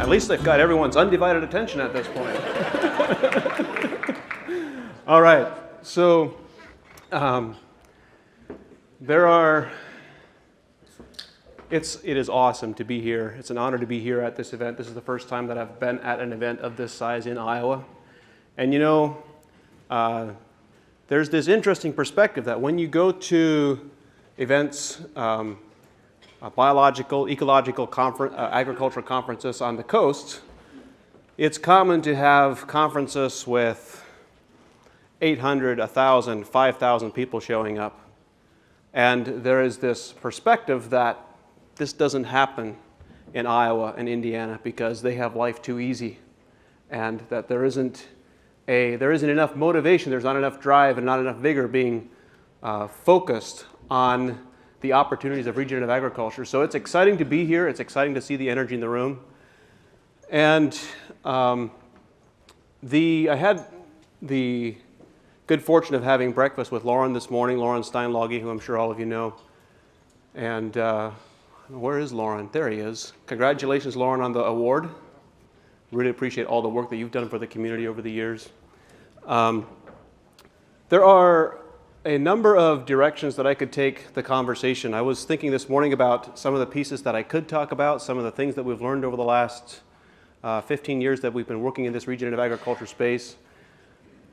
At least they've got everyone's undivided attention at this point. All right, so it is awesome to be here. It's an honor to be here at this event. This is the first time that I've been at an event of this size in Iowa. And you know, there's this interesting perspective that when you go to events, biological, ecological, agricultural conferences on the coast, it's common to have conferences with 800, 1,000, 5,000 people showing up. And there is this perspective that this doesn't happen in Iowa and Indiana because they have life too easy, and that there isn't enough motivation, there's not enough drive and not enough vigor being focused on the opportunities of regenerative agriculture. So it's exciting to be here. It's exciting to see the energy in the room. And I had the good fortune of having breakfast with Lauren this morning, Lauren Steinlage, who I'm sure all of you know. And where is Lauren? There he is. Congratulations, Lauren, on the award. Really appreciate all the work that you've done for the community over the years. There are a number of directions that I could take the conversation. I was thinking this morning about some of the pieces that I could talk about, some of the things that we've learned over the last 15 years that we've been working in this regenerative agriculture space.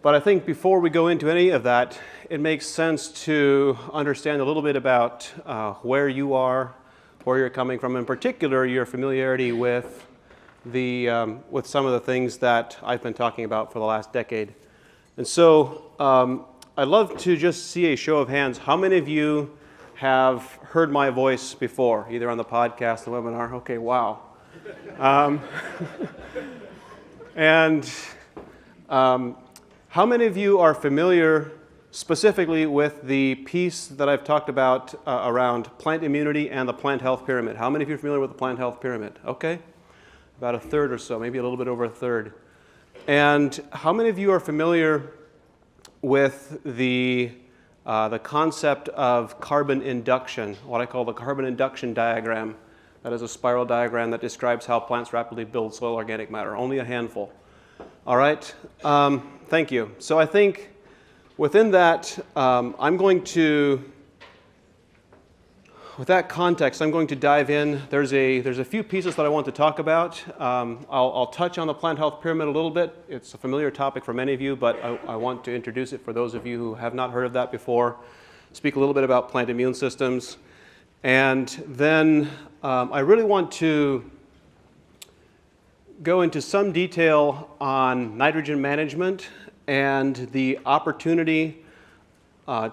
But I think before we go into any of that, it makes sense to understand a little bit about where you are, where you're coming from, in particular your familiarity with some of the things that I've been talking about for the last decade. And so I'd love to just see a show of hands. How many of you have heard my voice before, either on the podcast, the webinar? Okay, wow. How many of you are familiar specifically with the piece that I've talked about around plant immunity and the plant health pyramid? How many of you are familiar with the plant health pyramid? Okay, about a third or so, maybe a little bit over a third. And how many of you are familiar with the concept of carbon induction, what I call the carbon induction diagram? That is a spiral diagram that describes how plants rapidly build soil organic matter. Only a handful. All right, thank you. So I think within that, with that context, I'm going to dive in. There's a few pieces that I want to talk about. I'll touch on the plant health pyramid a little bit. It's a familiar topic for many of you, but I want to introduce it for those of you who have not heard of that before. Speak a little bit about plant immune systems. And then I really want to go into some detail on nitrogen management and the opportunity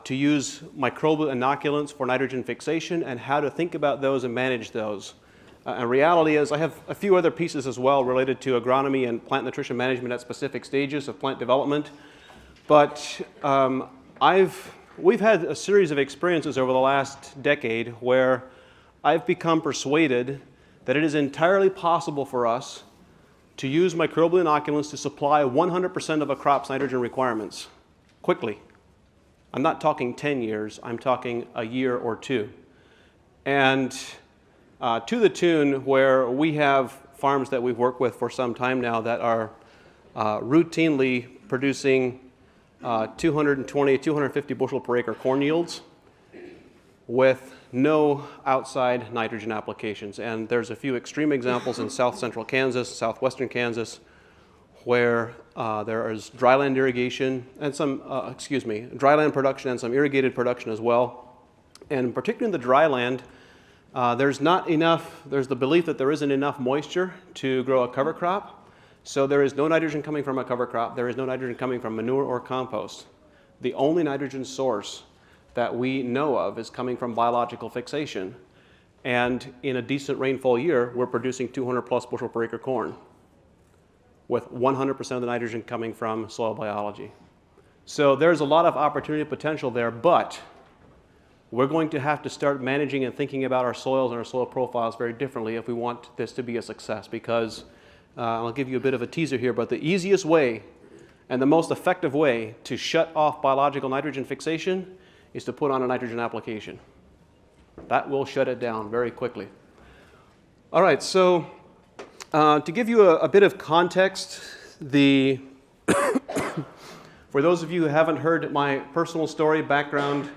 to use microbial inoculants for nitrogen fixation and how to think about those and manage those. And reality is I have a few other pieces as well related to agronomy and plant nutrition management at specific stages of plant development. But we've had a series of experiences over the last decade where I've become persuaded that it is entirely possible for us to use microbial inoculants to supply 100% of a crop's nitrogen requirements quickly. I'm not talking 10 years, I'm talking a year or two. And to the tune where we have farms that we've worked with for some time now that are routinely producing 220, 250 bushel per acre corn yields with no outside nitrogen applications. And there's a few extreme examples in south central Kansas, southwestern Kansas, where there is dryland irrigation and some, dryland production and some irrigated production as well. And particularly in the dryland, there's the belief that there isn't enough moisture to grow a cover crop. So there is no nitrogen coming from a cover crop. There is no nitrogen coming from manure or compost. The only nitrogen source that we know of is coming from biological fixation. And in a decent rainfall year, we're producing 200 plus bushel per acre corn, with 100% of the nitrogen coming from soil biology. So there's a lot of opportunity potential there, but we're going to have to start managing and thinking about our soils and our soil profiles very differently if we want this to be a success, because I'll give you a bit of a teaser here, but the easiest way and the most effective way to shut off biological nitrogen fixation is to put on a nitrogen application. That will shut it down very quickly. All right, so To give you a bit of context, for those of you who haven't heard my personal story, background,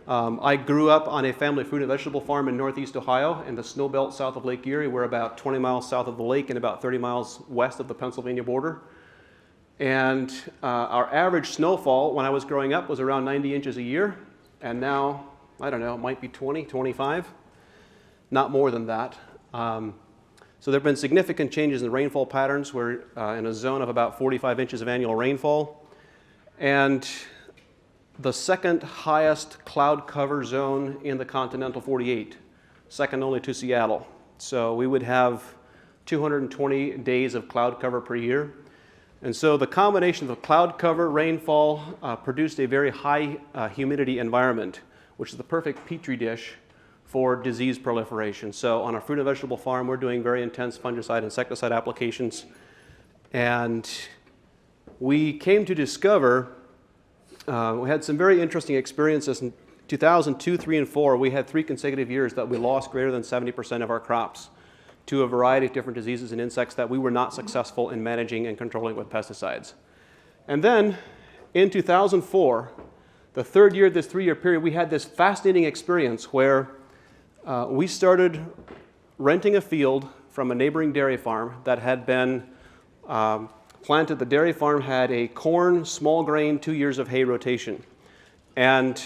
I grew up on a family fruit and vegetable farm in northeast Ohio in the snow belt south of Lake Erie. We're about 20 miles south of the lake and about 30 miles west of the Pennsylvania border. And our average snowfall when I was growing up was around 90 inches a year. And now, I don't know, it might be 20, 25, not more than that. So there have been significant changes in rainfall patterns. We're in a zone of about 45 inches of annual rainfall. And the second highest cloud cover zone in the continental 48, second only to Seattle. So we would have 220 days of cloud cover per year. And so the combination of cloud cover, rainfall, produced a very high humidity environment, which is the perfect petri dish for disease proliferation. So on a fruit and vegetable farm, we're doing very intense fungicide, insecticide applications. And we came to discover, we had some very interesting experiences. In 2002, 3, and 4, we had 3 consecutive years that we lost greater than 70% of our crops to a variety of different diseases and insects that we were not successful in managing and controlling with pesticides. And then in 2004, the third year of this 3-year period, we had this fascinating experience where we started renting a field from a neighboring dairy farm that had been planted. The dairy farm had a corn, small grain, 2 years of hay rotation. And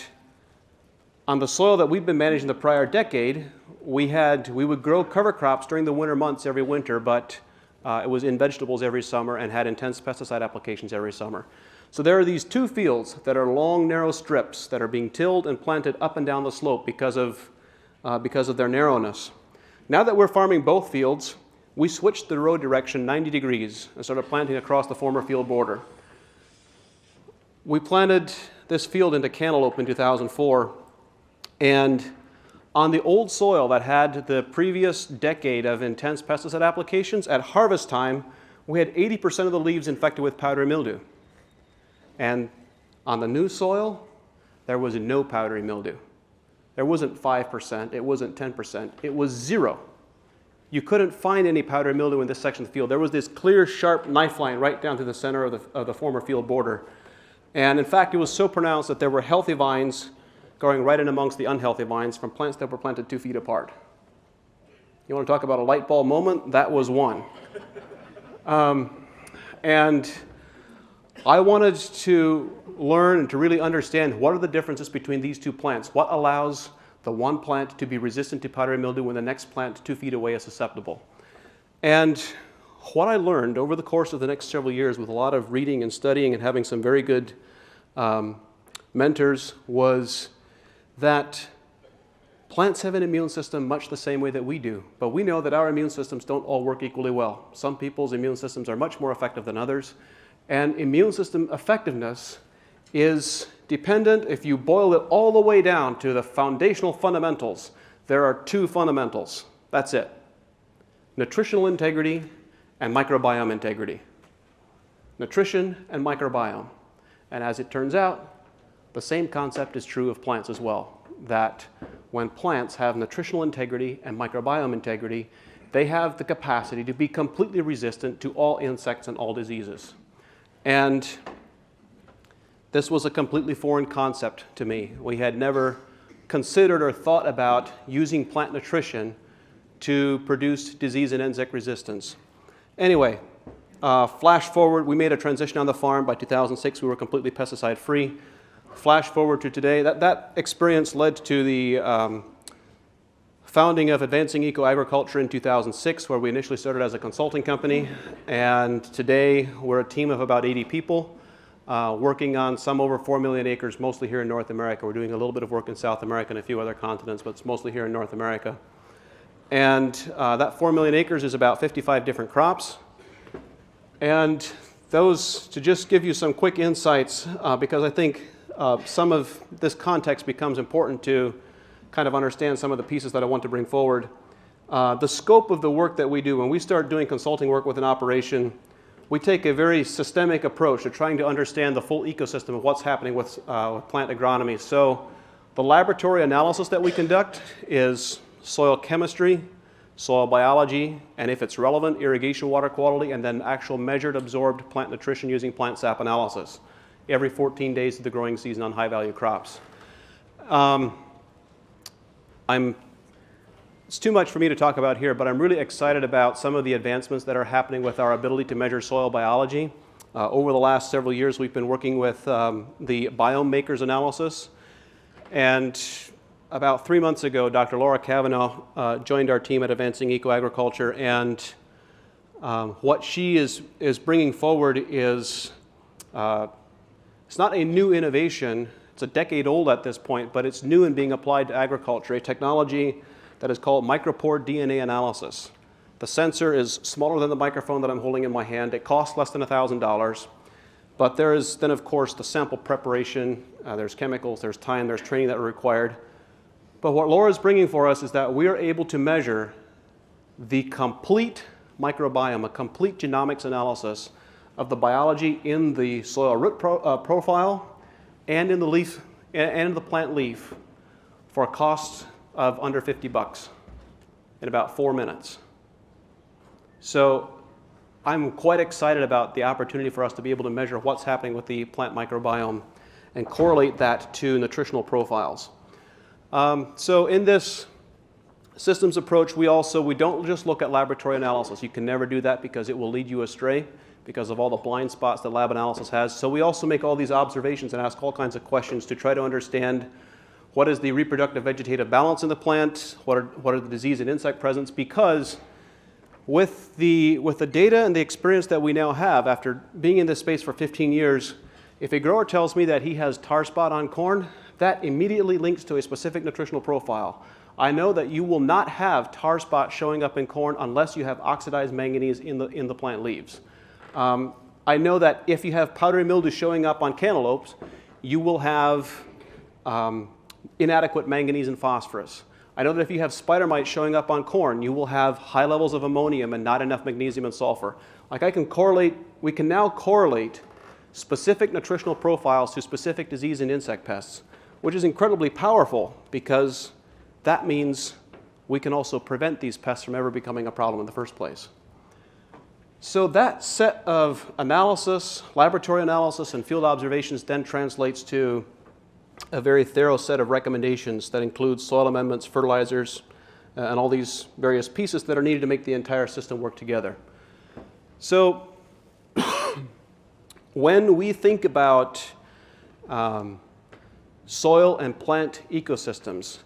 on the soil that we'd been managing the prior decade, we would grow cover crops during the winter months every winter, but it was in vegetables every summer and had intense pesticide applications every summer. So there are these 2 fields that are long, narrow strips that are being tilled and planted up and down the slope because of their narrowness. Now that we're farming both fields, we switched the row direction 90 degrees and started planting across the former field border. We planted this field into cantaloupe in 2004, and on the old soil that had the previous decade of intense pesticide applications, at harvest time, we had 80% of the leaves infected with powdery mildew. And on the new soil, there was no powdery mildew. There wasn't 5%, it wasn't 10%, it was 0. You couldn't find any powdery mildew in this section of the field. There was this clear, sharp knife line right down to the center of the former field border. And in fact, it was so pronounced that there were healthy vines growing right in amongst the unhealthy vines from plants that were planted 2 feet apart. You want to talk about a light bulb moment? That was one. And I wanted to learn and to really understand what are the differences between these 2 plants. What allows the one plant to be resistant to powdery mildew when the next plant 2 feet away is susceptible? And what I learned over the course of the next several years with a lot of reading and studying and having some very good mentors was that plants have an immune system much the same way that we do, but we know that our immune systems don't all work equally well. Some people's immune systems are much more effective than others, and immune system effectiveness is dependent, if you boil it all the way down to the foundational fundamentals, there are 2 fundamentals. That's it. Nutritional integrity and microbiome integrity. Nutrition and microbiome. And as it turns out, the same concept is true of plants as well, that when plants have nutritional integrity and microbiome integrity, they have the capacity to be completely resistant to all insects and all diseases. And this was a completely foreign concept to me. We had never considered or thought about using plant nutrition to produce disease and insect resistance. Anyway, flash forward, we made a transition on the farm. By 2006, we were completely pesticide free. Flash forward to today, that experience led to the founding of Advancing Eco-Agriculture in 2006, where we initially started as a consulting company. And today, we're a team of about 80 people working on some over 4 million acres, mostly here in North America. We're doing a little bit of work in South America and a few other continents, but it's mostly here in North America. And that 4 million acres is about 55 different crops. And those, to just give you some quick insights, because I think some of this context becomes important to kind of understand some of the pieces that I want to bring forward. The scope of the work that we do, when we start doing consulting work with an operation, we take a very systemic approach to trying to understand the full ecosystem of what's happening with plant agronomy. So the laboratory analysis that we conduct is soil chemistry, soil biology, and if it's relevant, irrigation water quality, and then actual measured absorbed plant nutrition using plant sap analysis every 14 days of the growing season on high-value crops. It's too much for me to talk about here, but I'm really excited about some of the advancements that are happening with our ability to measure soil biology. Over the last several years, we've been working with the biome makers analysis, and about 3 months ago, Dr. Laura Cavanaugh joined our team at Advancing Eco-Agriculture, and what she is bringing forward is, it's not a new innovation, it's a decade old at this point, but it's new and being applied to agriculture, a technology that is called micropore DNA analysis. The sensor is smaller than the microphone that I'm holding in my hand. It costs less than $1,000, but there is then, of course, the sample preparation, there's chemicals, there's time, there's training that are required. But what Laura's bringing for us is that we are able to measure the complete microbiome, a complete genomics analysis of the biology in the soil root profile and in the leaf and the plant leaf for a cost of under $50 in about 4 minutes. So I'm quite excited about the opportunity for us to be able to measure what's happening with the plant microbiome and correlate that to nutritional profiles. So in this systems approach, we don't just look at laboratory analysis. You can never do that because it will lead you astray because of all the blind spots that lab analysis has. So we also make all these observations and ask all kinds of questions to try to understand what is the reproductive vegetative balance in the plant, what are the disease and insect presence, because with the data and the experience that we now have after being in this space for 15 years, if a grower tells me that he has tar spot on corn, that immediately links to a specific nutritional profile. I know that you will not have tar spot showing up in corn unless you have oxidized manganese in the plant leaves. I know that if you have powdery mildew showing up on cantaloupes, you will have inadequate manganese and phosphorus. I know that if you have spider mites showing up on corn, you will have high levels of ammonium and not enough magnesium and sulfur. We can now correlate specific nutritional profiles to specific disease and insect pests, which is incredibly powerful because that means we can also prevent these pests from ever becoming a problem in the first place. So that set of analysis, laboratory analysis, and field observations then translates to a very thorough set of recommendations that includes soil amendments, fertilizers, and all these various pieces that are needed to make the entire system work together. So when we think about soil and plant ecosystems,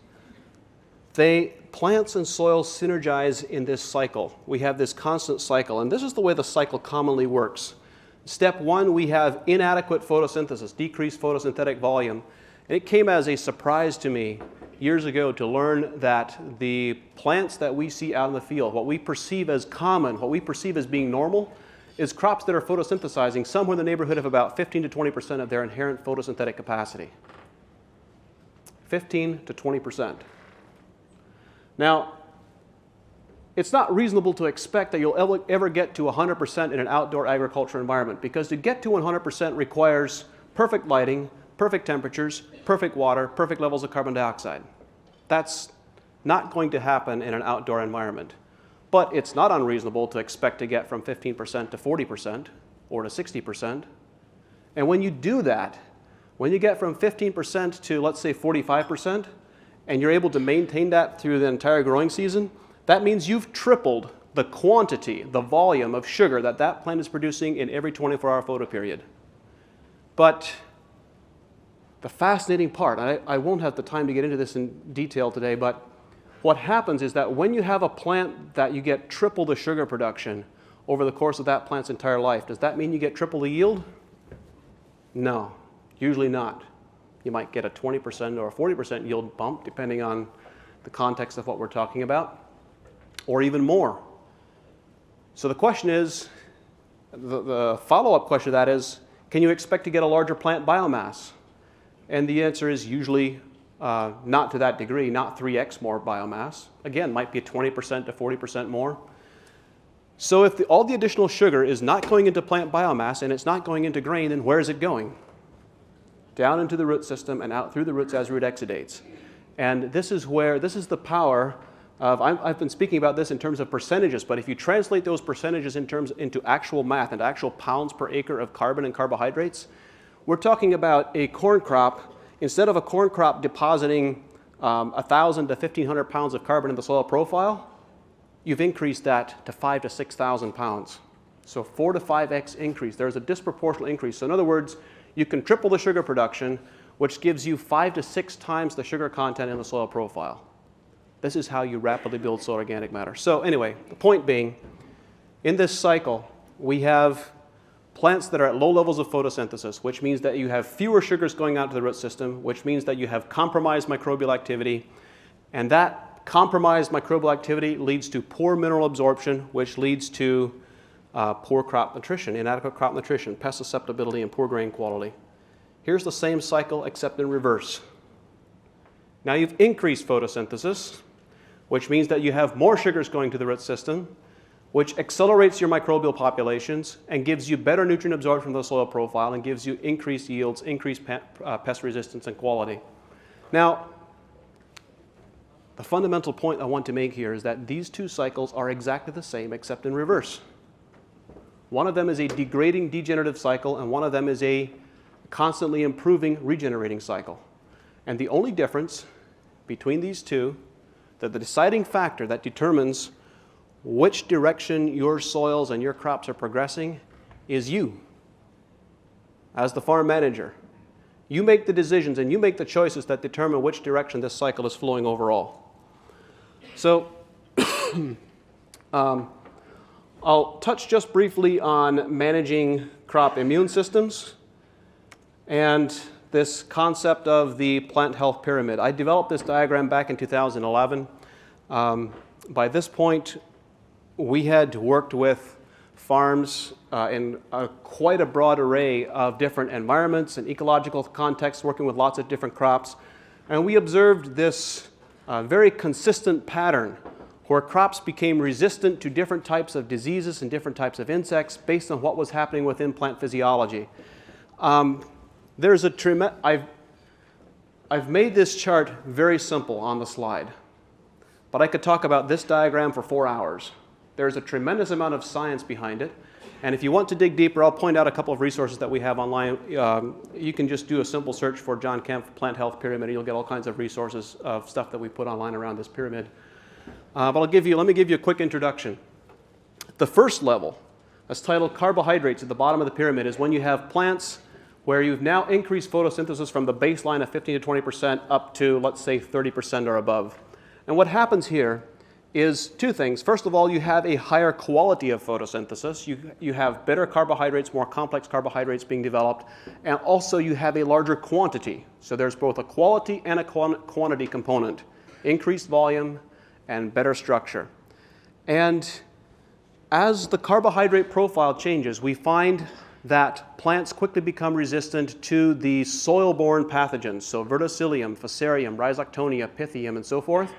plants and soil synergize in this cycle. We have this constant cycle, and this is the way the cycle commonly works. Step one, we have inadequate photosynthesis, decreased photosynthetic volume. And it came as a surprise to me years ago to learn that the plants that we see out in the field, what we perceive as common, what we perceive as being normal, is crops that are photosynthesizing somewhere in the neighborhood of about 15 to 20% of their inherent photosynthetic capacity. 15 to 20%. Now, it's not reasonable to expect that you'll ever get to 100% in an outdoor agriculture environment, because to get to 100% requires perfect lighting, perfect temperatures, perfect water, perfect levels of carbon dioxide. That's not going to happen in an outdoor environment. But it's not unreasonable to expect to get from 15% to 40% or to 60%. And when you do that, when you get from 15% to, let's say, 45%, and you're able to maintain that through the entire growing season, that means you've tripled the quantity, the volume of sugar that that plant is producing in every 24-hour photoperiod. But the fascinating part, and I won't have the time to get into this in detail today, but what happens is that when you have a plant that you get triple the sugar production over the course of that plant's entire life, does that mean you get triple the yield? No, usually not. You might get a 20% or a 40% yield bump, depending on the context of what we're talking about, or even more. So the question is, the follow-up question to that is, can you expect to get a larger plant biomass? And the answer is usually not to that degree, not 3x more biomass. Again, might be 20% to 40% more. So if all the additional sugar is not going into plant biomass and it's not going into grain, then where is it going? Down into the root system and out through the roots as root exudates. And this is the power I've been speaking about this in terms of percentages, but if you translate those percentages into actual math and actual pounds per acre of carbon and carbohydrates, we're talking about a corn crop. Instead of a corn crop depositing 1,000 to 1,500 pounds of carbon in the soil profile, you've increased that to 5,000 to 6,000 pounds. So 4 to 5x increase. There's a disproportionate increase. So in other words, you can triple the sugar production, which gives you 5 to 6 times the sugar content in the soil profile. This is how you rapidly build soil organic matter. So anyway, the point being, in this cycle, we have plants that are at low levels of photosynthesis, which means that you have fewer sugars going out to the root system, which means that you have compromised microbial activity, and that compromised microbial activity leads to poor mineral absorption, which leads to poor crop nutrition, inadequate crop nutrition, pest susceptibility, and poor grain quality. Here's the same cycle except in reverse. Now you've increased photosynthesis, which means that you have more sugars going to the root system, which accelerates your microbial populations and gives you better nutrient absorption from the soil profile and gives you increased yields, increased pest resistance and quality. Now, the fundamental point I want to make here is that these two cycles are exactly the same except in reverse. One of them is a degrading degenerative cycle and one of them is a constantly improving regenerating cycle. And the only difference between these two, that the deciding factor that determines which direction your soils and your crops are progressing is you, as the farm manager. You make the decisions and you make the choices that determine which direction this cycle is flowing overall. So I'll touch just briefly on managing crop immune systems and this concept of the plant health pyramid. I developed this diagram back in 2011. By this point, we had worked with farms in quite a broad array of different environments and ecological contexts, working with lots of different crops. And we observed this very consistent pattern where crops became resistant to different types of diseases and different types of insects based on what was happening within plant physiology. There's a tremendous, I've made this chart very simple on the slide, but I could talk about this diagram for 4 hours. There's a tremendous amount of science behind it, and if you want to dig deeper, I'll point out a couple of resources that we have online. You can just do a simple search for John Kempf Plant Health Pyramid, and you'll get all kinds of resources of stuff that we put online around this pyramid. But let me give you a quick introduction. The first level, that's titled carbohydrates at the bottom of the pyramid, is when you have plants where you've now increased photosynthesis from the baseline of 15 to 20% up to, let's say, 30% or above. And what happens here is two things. First of all, you have a higher quality of photosynthesis. You have better carbohydrates, more complex carbohydrates being developed, and also you have a larger quantity. So there's both a quality and a quantity component, increased volume and better structure. And as the carbohydrate profile changes, we find that plants quickly become resistant to the soil-borne pathogens, so verticillium, fusarium, rhizoctonia, pythium, and so forth.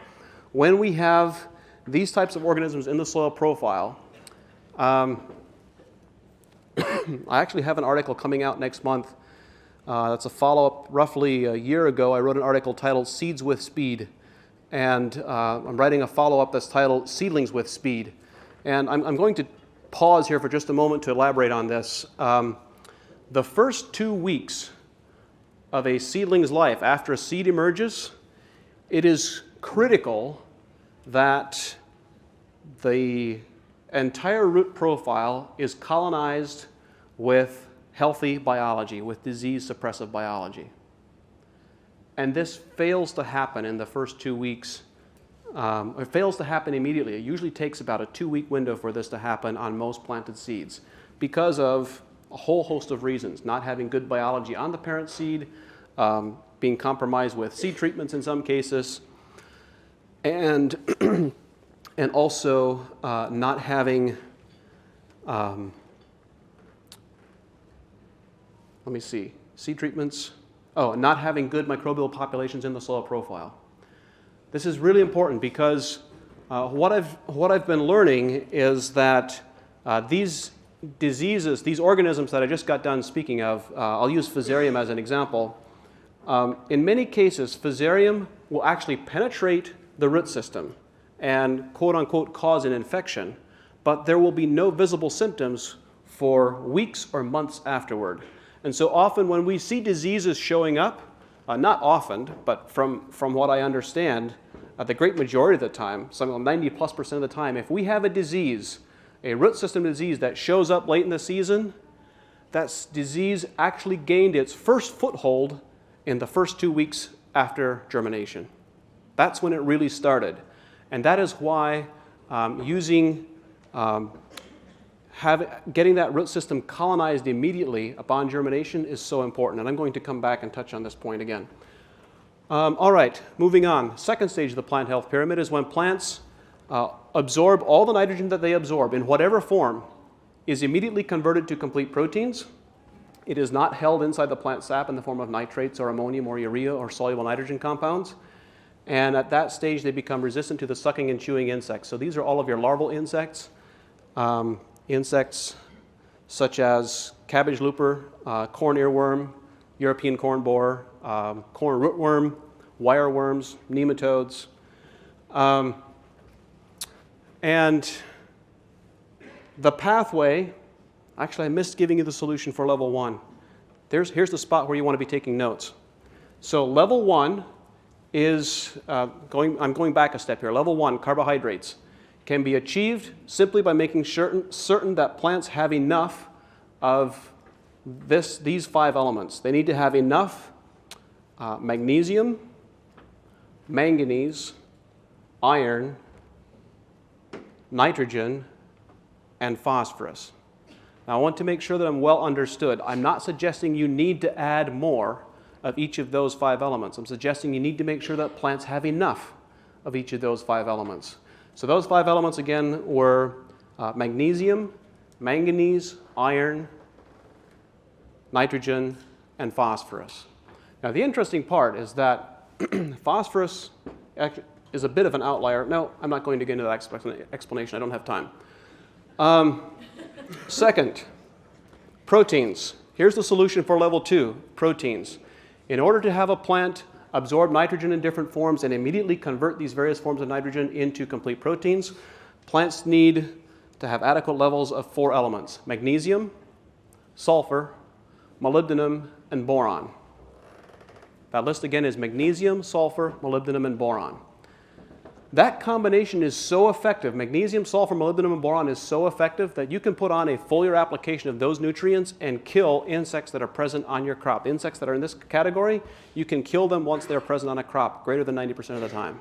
When we have these types of organisms in the soil profile, I actually have an article coming out next month. That's a follow-up. Roughly a year ago, I wrote an article titled Seeds with Speed, and I'm writing a follow-up that's titled Seedlings with Speed. And I'm going to pause here for just a moment to elaborate on this. The first 2 weeks of a seedling's life after a seed emerges, it is critical that the entire root profile is colonized with healthy biology, with disease-suppressive biology. And this fails to happen in the first 2 weeks. It fails to happen immediately. It usually takes about a 2-week window for this to happen on most planted seeds because of a whole host of reasons. Not having good biology on the parent seed, being compromised with seed treatments in some cases, and also not having, seed treatments, not having good microbial populations in the soil profile. This is really important because what I've been learning is that these diseases, these organisms that I just got done speaking of, I'll use fusarium as an example. In many cases, fusarium will actually penetrate the root system and quote-unquote cause an infection, but there will be no visible symptoms for weeks or months afterward. And so often when we see diseases showing up, not often, but from what I understand, the great majority of the time, some 90+% of the time, if we have a disease, a root system disease that shows up late in the season, that disease actually gained its first foothold in the first 2 weeks after germination. That's when it really started. And that is why getting that root system colonized immediately upon germination is so important. And I'm going to come back and touch on this point again. All right, moving on. Second stage of the plant health pyramid is when plants absorb all the nitrogen that they absorb in whatever form is immediately converted to complete proteins. It is not held inside the plant sap in the form of nitrates or ammonium or urea or soluble nitrogen compounds. And at that stage, they become resistant to the sucking and chewing insects. So these are all of your larval insects. Insects such as cabbage looper, corn earworm, European corn borer, corn rootworm, wireworms, nematodes. And the pathway, actually I missed giving you the solution for level 1. Here's the spot where you want to be taking notes. So level 1 is, I'm going back a step here. Level 1, carbohydrates, can be achieved simply by making certain that plants have enough of these 5 elements. They need to have enough magnesium, manganese, iron, nitrogen, and phosphorus. Now I want to make sure that I'm well understood. I'm not suggesting you need to add more of each of those 5 elements. I'm suggesting you need to make sure that plants have enough of each of those 5 elements. So those 5 elements again were magnesium, manganese, iron, nitrogen, and phosphorus. Now the interesting part is that phosphorus is a bit of an outlier. No, I'm not going to get into that explanation. I don't have time. Second, proteins. Here's the solution for level 2, proteins. In order to have a plant absorb nitrogen in different forms and immediately convert these various forms of nitrogen into complete proteins, plants need to have adequate levels of 4 elements: magnesium, sulfur, molybdenum, and boron. That list again is magnesium, sulfur, molybdenum, and boron. That combination is so effective, magnesium, sulfur, molybdenum, and boron is so effective that you can put on a foliar application of those nutrients and kill insects that are present on your crop. The insects that are in this category, you can kill them once they're present on a crop, greater than 90% of the time,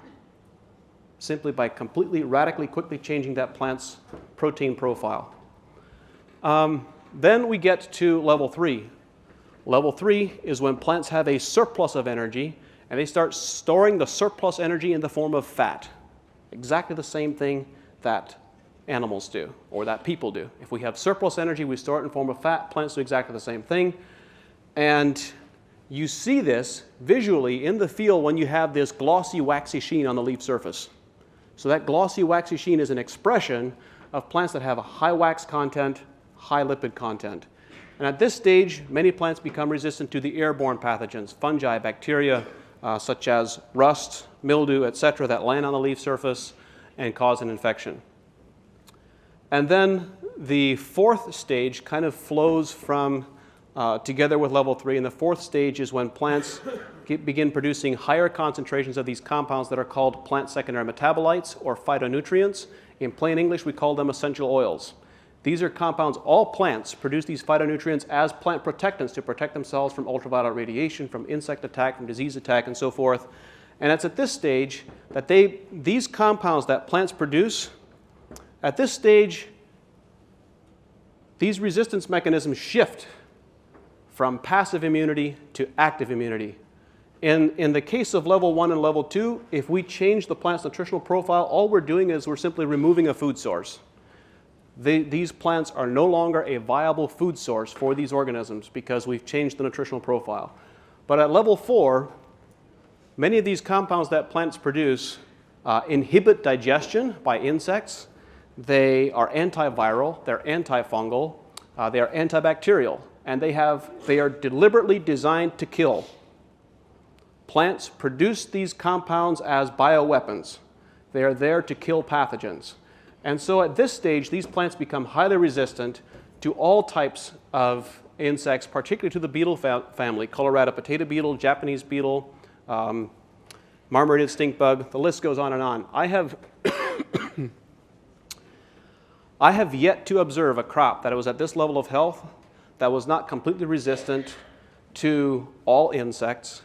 simply by completely, radically, quickly changing that plant's protein profile. Then we get to level 3. Level 3 is when plants have a surplus of energy and they start storing the surplus energy in the form of fat. Exactly the same thing that animals do, or that people do. If we have surplus energy, we store it in the form of fat. Plants do exactly the same thing. And you see this visually in the field when you have this glossy, waxy sheen on the leaf surface. So that glossy, waxy sheen is an expression of plants that have a high wax content, high lipid content. And at this stage, many plants become resistant to the airborne pathogens, fungi, bacteria, such as rust, mildew, etc., that land on the leaf surface and cause an infection. And then the 4th stage kind of flows from together with level 3, and the 4th stage is when plants begin producing higher concentrations of these compounds that are called plant secondary metabolites or phytonutrients. In plain English, we call them essential oils. These are compounds, all plants produce these phytonutrients as plant protectants to protect themselves from ultraviolet radiation, from insect attack, from disease attack, and so forth. And it's at this stage that these compounds that plants produce, at this stage, these resistance mechanisms shift from passive immunity to active immunity. In the case of level 1 and level 2, if we change the plant's nutritional profile, all we're doing is we're simply removing a food source. These plants are no longer a viable food source for these organisms because we've changed the nutritional profile. But at level 4, many of these compounds that plants produce inhibit digestion by insects. They are antiviral, they're antifungal, they are antibacterial, and they are deliberately designed to kill. Plants produce these compounds as bioweapons. They are there to kill pathogens. And so at this stage, these plants become highly resistant to all types of insects, particularly to the beetle family, Colorado potato beetle, Japanese beetle, marmorated stink bug, the list goes on and on. I have yet to observe a crop that was at this level of health that was not completely resistant to all insects.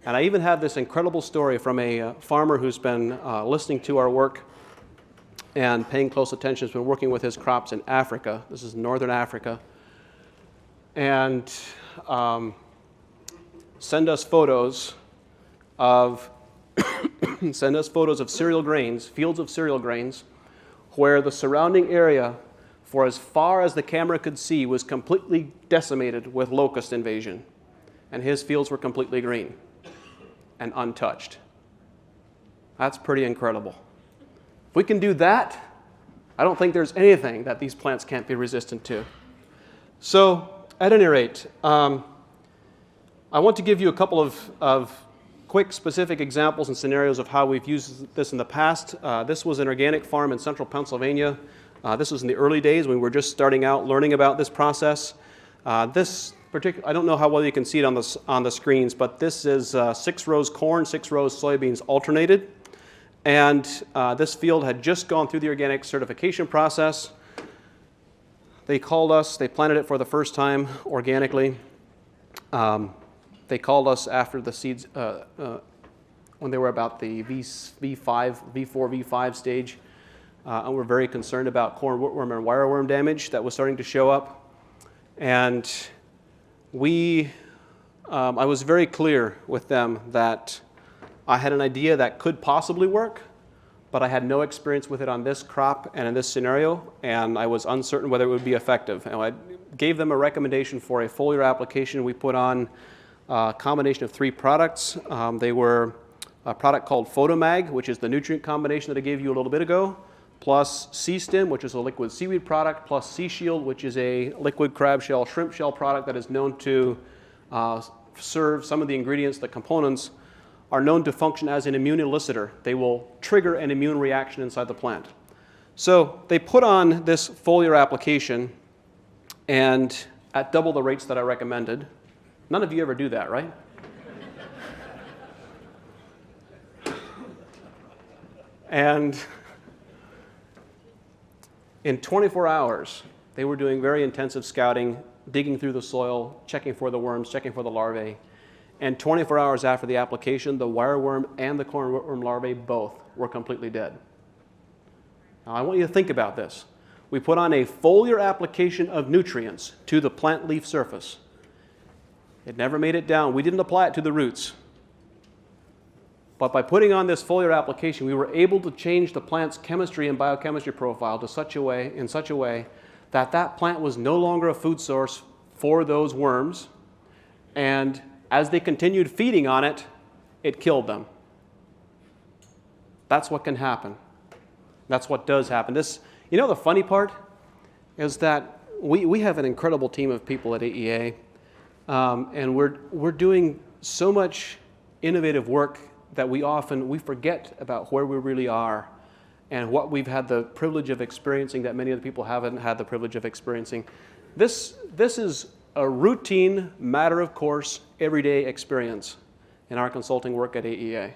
And I even have this incredible story from a farmer who's been listening to our work and paying close attention. He's been working with his crops in Africa. This is northern Africa. And send us photos of cereal grains, fields of cereal grains, where the surrounding area, for as far as the camera could see, was completely decimated with locust invasion. And his fields were completely green and untouched. That's pretty incredible. If we can do that, I don't think there's anything that these plants can't be resistant to. So, at any rate, I want to give you a couple of quick specific examples and scenarios of how we've used this in the past. This was an organic farm in central Pennsylvania. This was in the early days when we were just starting out learning about this process. This particular, I don't know how well you can see it on the screens, but this is 6 rows corn, 6 rows soybeans alternated. And this field had just gone through the organic certification process. They called us, they planted it for the first time organically. They called us after the seeds, when they were about the V4, V5 stage, and we're very concerned about corn rootworm and wireworm damage that was starting to show up. And I was very clear with them that I had an idea that could possibly work, but I had no experience with it on this crop and in this scenario, and I was uncertain whether it would be effective. And I gave them a recommendation for a foliar application. We put on a combination of 3 products. They were a product called Photomag, which is the nutrient combination that I gave you a little bit ago, plus C-Stim, which is a liquid seaweed product, plus C-Shield, which is a liquid crab shell, shrimp shell product that is known to serve some of the ingredients, the components, are known to function as an immune elicitor. They will trigger an immune reaction inside the plant. So they put on this foliar application, and at double the rates that I recommended. None of you ever do that, right? And in 24 hours, they were doing very intensive scouting, digging through the soil, checking for the worms, checking for the larvae. And 24 hours after the application, the wireworm and the corn rootworm larvae both were completely dead. Now, I want you to think about this. We put on a foliar application of nutrients to the plant leaf surface. It never made it down. We didn't apply it to the roots. But by putting on this foliar application, we were able to change the plant's chemistry and biochemistry profile in such a way that that plant was no longer a food source for those worms, and as they continued feeding on it, it killed them. That's what can happen. That's what does happen. You know, the funny part is that we have an incredible team of people at AEA, and we're doing so much innovative work that we forget about where we really are and what we've had the privilege of experiencing that many other people haven't had the privilege of experiencing. This is a routine, matter of course, everyday experience in our consulting work at AEA.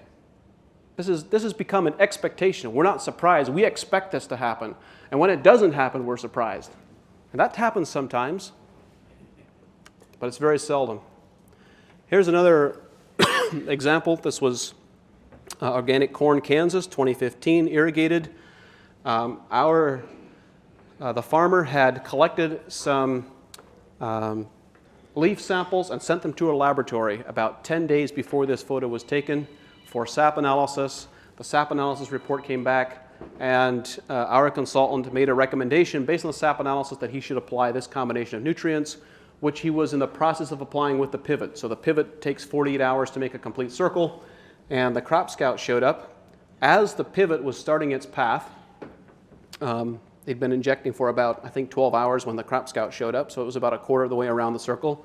This has become an expectation. We're not surprised. We expect this to happen. And when it doesn't happen, we're surprised. And that happens sometimes, but it's very seldom. Here's another example. This was organic corn, Kansas, 2015, irrigated. The farmer had collected some leaf samples and sent them to a laboratory about 10 days before this photo was taken for sap analysis. The sap analysis report came back, and our consultant made a recommendation based on the sap analysis that he should apply this combination of nutrients, which he was in the process of applying with the pivot. So the pivot takes 48 hours to make a complete circle, and the crop scout showed up. As the pivot was starting its path, they'd been injecting for about, I think, 12 hours when the crop scout showed up, so it was about a quarter of the way around the circle.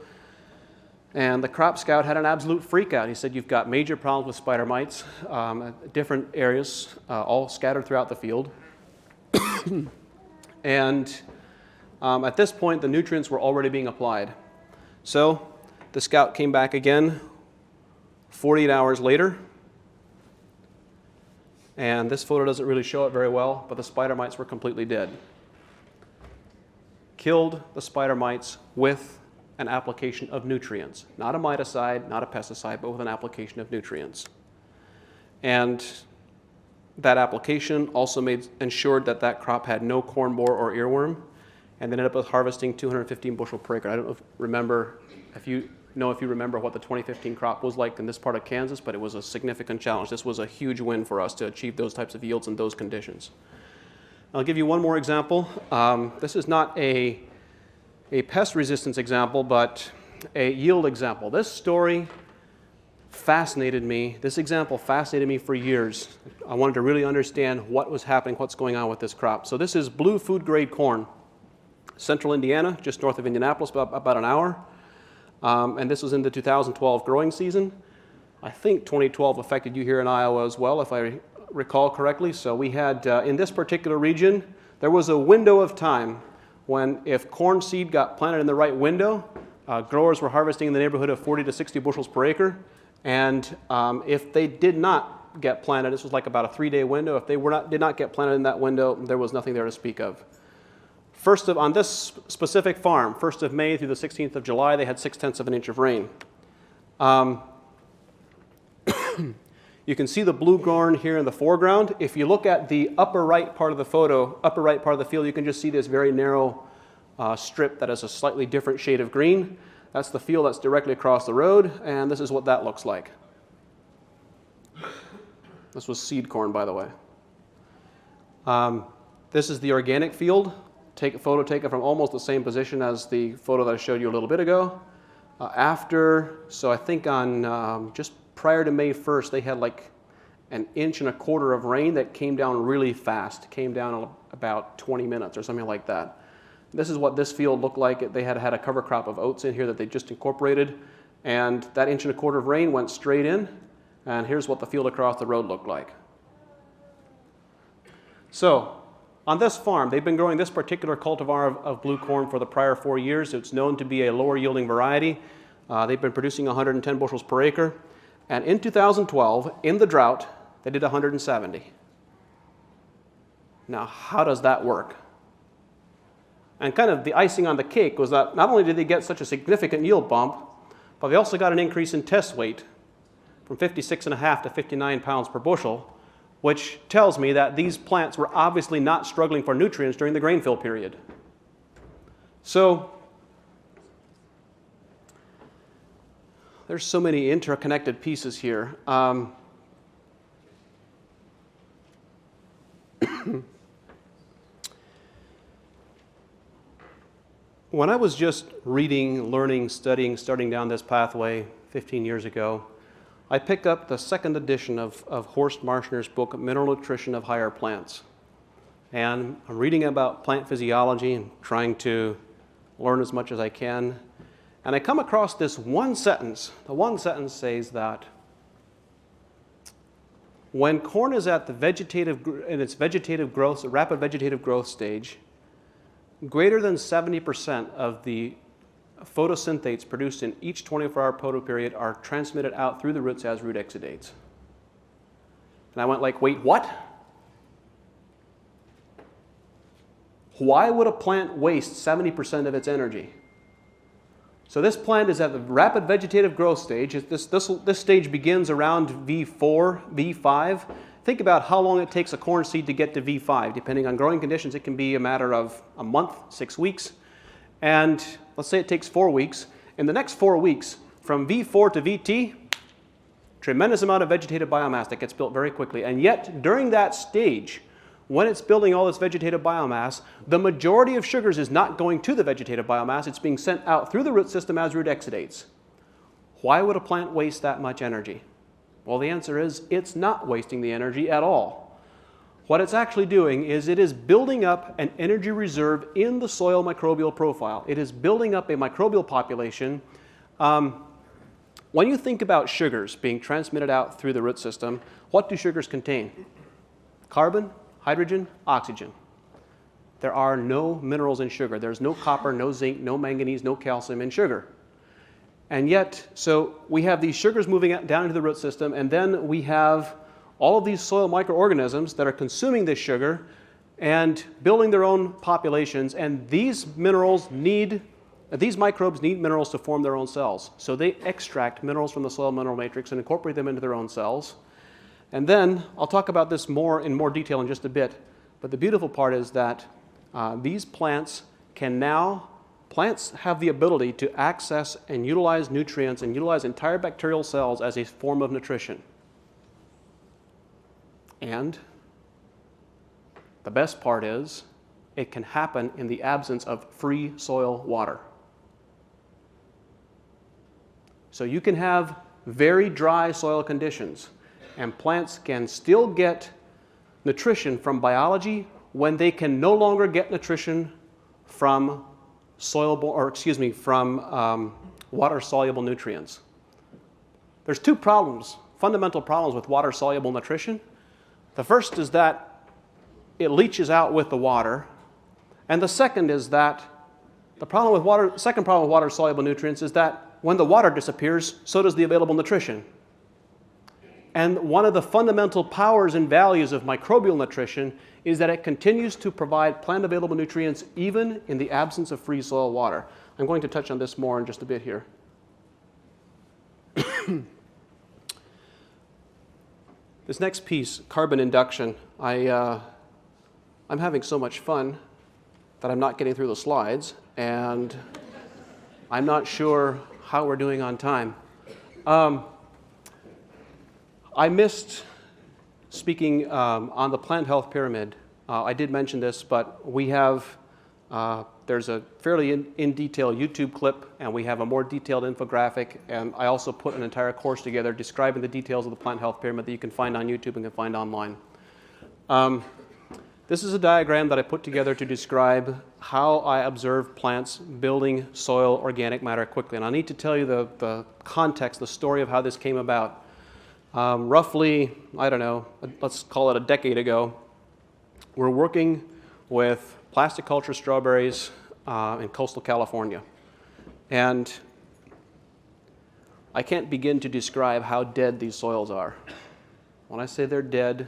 And the crop scout had an absolute freak out. He said, you've got major problems with spider mites, at different areas, all scattered throughout the field. And at this point, the nutrients were already being applied. So the scout came back again 48 hours later. And this photo doesn't really show it very well, but the spider mites were completely dead. Killed the spider mites with an application of nutrients. Not a miticide, not a pesticide, but with an application of nutrients. And that application also ensured that that crop had no corn borer or earworm, and they ended up with harvesting 215 bushel per acre. I don't know if you remember what the 2015 crop was like in this part of Kansas, but it was a significant challenge. This was a huge win for us to achieve those types of yields in those conditions. I'll give you one more example. This is not a pest resistance example, but a yield example. This story fascinated me. This example fascinated me for years. I wanted to really understand what was happening, what's going on with this crop. So this is blue food grade corn, central Indiana, just north of Indianapolis, about an hour. And this was in the 2012 growing season. I think 2012 affected you here in Iowa as well, if I recall correctly. So we had, in this particular region, there was a window of time when if corn seed got planted in the right window, growers were harvesting in the neighborhood of 40 to 60 bushels per acre. And if they did not get planted, this was like about a 3-day window. If they did not get planted in that window, there was nothing there to speak of. On this specific farm, 1st of May through the 16th of July, they had 0.6 of an inch of rain. You can see the blue corn here in the foreground. If you look at the upper right part of the photo, upper right part of the field, you can just see this very narrow strip that is a slightly different shade of green. That's the field that's directly across the road, and this is what that looks like. This was seed corn, by the way. This is the organic field. Take a photo taken from almost the same position as the photo that I showed you a little bit ago. So I think on just prior to May 1st, they had like 1.25 inches of rain that came down really fast. Came down in about 20 minutes or something like that. This is what this field looked like. They had a cover crop of oats in here that they just incorporated, and that 1.25 inches of rain went straight in, and here's what the field across the road looked like. So on this farm, they've been growing this particular cultivar of blue corn for the prior 4 years. It's known to be a lower yielding variety. They've been producing 110 bushels per acre. And in 2012, in the drought, they did 170. Now, how does that work? And kind of the icing on the cake was that not only did they get such a significant yield bump, but they also got an increase in test weight from 56.5 to 59 pounds per bushel, which tells me that these plants were obviously not struggling for nutrients during the grain fill period. So there's so many interconnected pieces here. When I was just reading, learning, studying, starting down this pathway 15 years ago, I picked up the second edition of Horst Marschner's book, Mineral Nutrition of Higher Plants. And I'm reading about plant physiology and trying to learn as much as I can. And I come across this one sentence. The one sentence says that when corn is at in its vegetative growth, rapid vegetative growth stage, greater than 70% of the photosynthates produced in each 24-hour photoperiod are transmitted out through the roots as root exudates. And I went like, wait, what? Why would a plant waste 70% of its energy? So this plant is at the rapid vegetative growth stage. This stage begins around V4, V5. Think about how long it takes a corn seed to get to V5. Depending on growing conditions, it can be a matter of a month, 6 weeks. And let's say it takes 4 weeks. In the next 4 weeks, from V4 to VT, tremendous amount of vegetative biomass that gets built very quickly. And yet, during that stage, when it's building all this vegetative biomass, the majority of sugars is not going to the vegetative biomass. It's being sent out through the root system as root exudates. Why would a plant waste that much energy? Well, the answer is it's not wasting the energy at all. What it's actually doing is it is building up an energy reserve in the soil microbial profile. It is building up a microbial population when you think about sugars being transmitted out through the root system, what do sugars contain? Carbon, hydrogen, oxygen. There are no minerals in sugar. There's no copper, no zinc, no manganese, no calcium in sugar. And yet, so we have these sugars moving down into the root system, and then we have all of these soil microorganisms that are consuming this sugar and building their own populations, and these microbes need minerals to form their own cells. So they extract minerals from the soil mineral matrix and incorporate them into their own cells. And then, I'll talk about this in more detail in just a bit, but the beautiful part is that these plants have the ability to access and utilize nutrients and utilize entire bacterial cells as a form of nutrition. And the best part is, it can happen in the absence of free soil water. So you can have very dry soil conditions, and plants can still get nutrition from biology when they can no longer get nutrition from water-soluble nutrients. There's two fundamental problems with water-soluble nutrition. The first is that it leaches out with the water, and the second is that second problem with water-soluble nutrients is that when the water disappears, so does the available nutrition. And one of the fundamental powers and values of microbial nutrition is that it continues to provide plant-available nutrients even in the absence of free soil water. I'm going to touch on this more in just a bit here. This next piece, carbon induction, I'm having so much fun that I'm not getting through the slides, and I'm not sure how we're doing on time. I missed speaking on the plant health pyramid. I did mention this, but we have, there's a fairly in detail YouTube clip, and we have a more detailed infographic, and I also put an entire course together describing the details of the plant health pyramid that you can find on YouTube and can find online. This is a diagram that I put together to describe how I observe plants building soil organic matter quickly. And I need to tell you the context, the story of how this came about. Roughly, I don't know, let's call it a decade ago, we're working with plastic culture strawberries in coastal California. And I can't begin to describe how dead these soils are. When I say they're dead,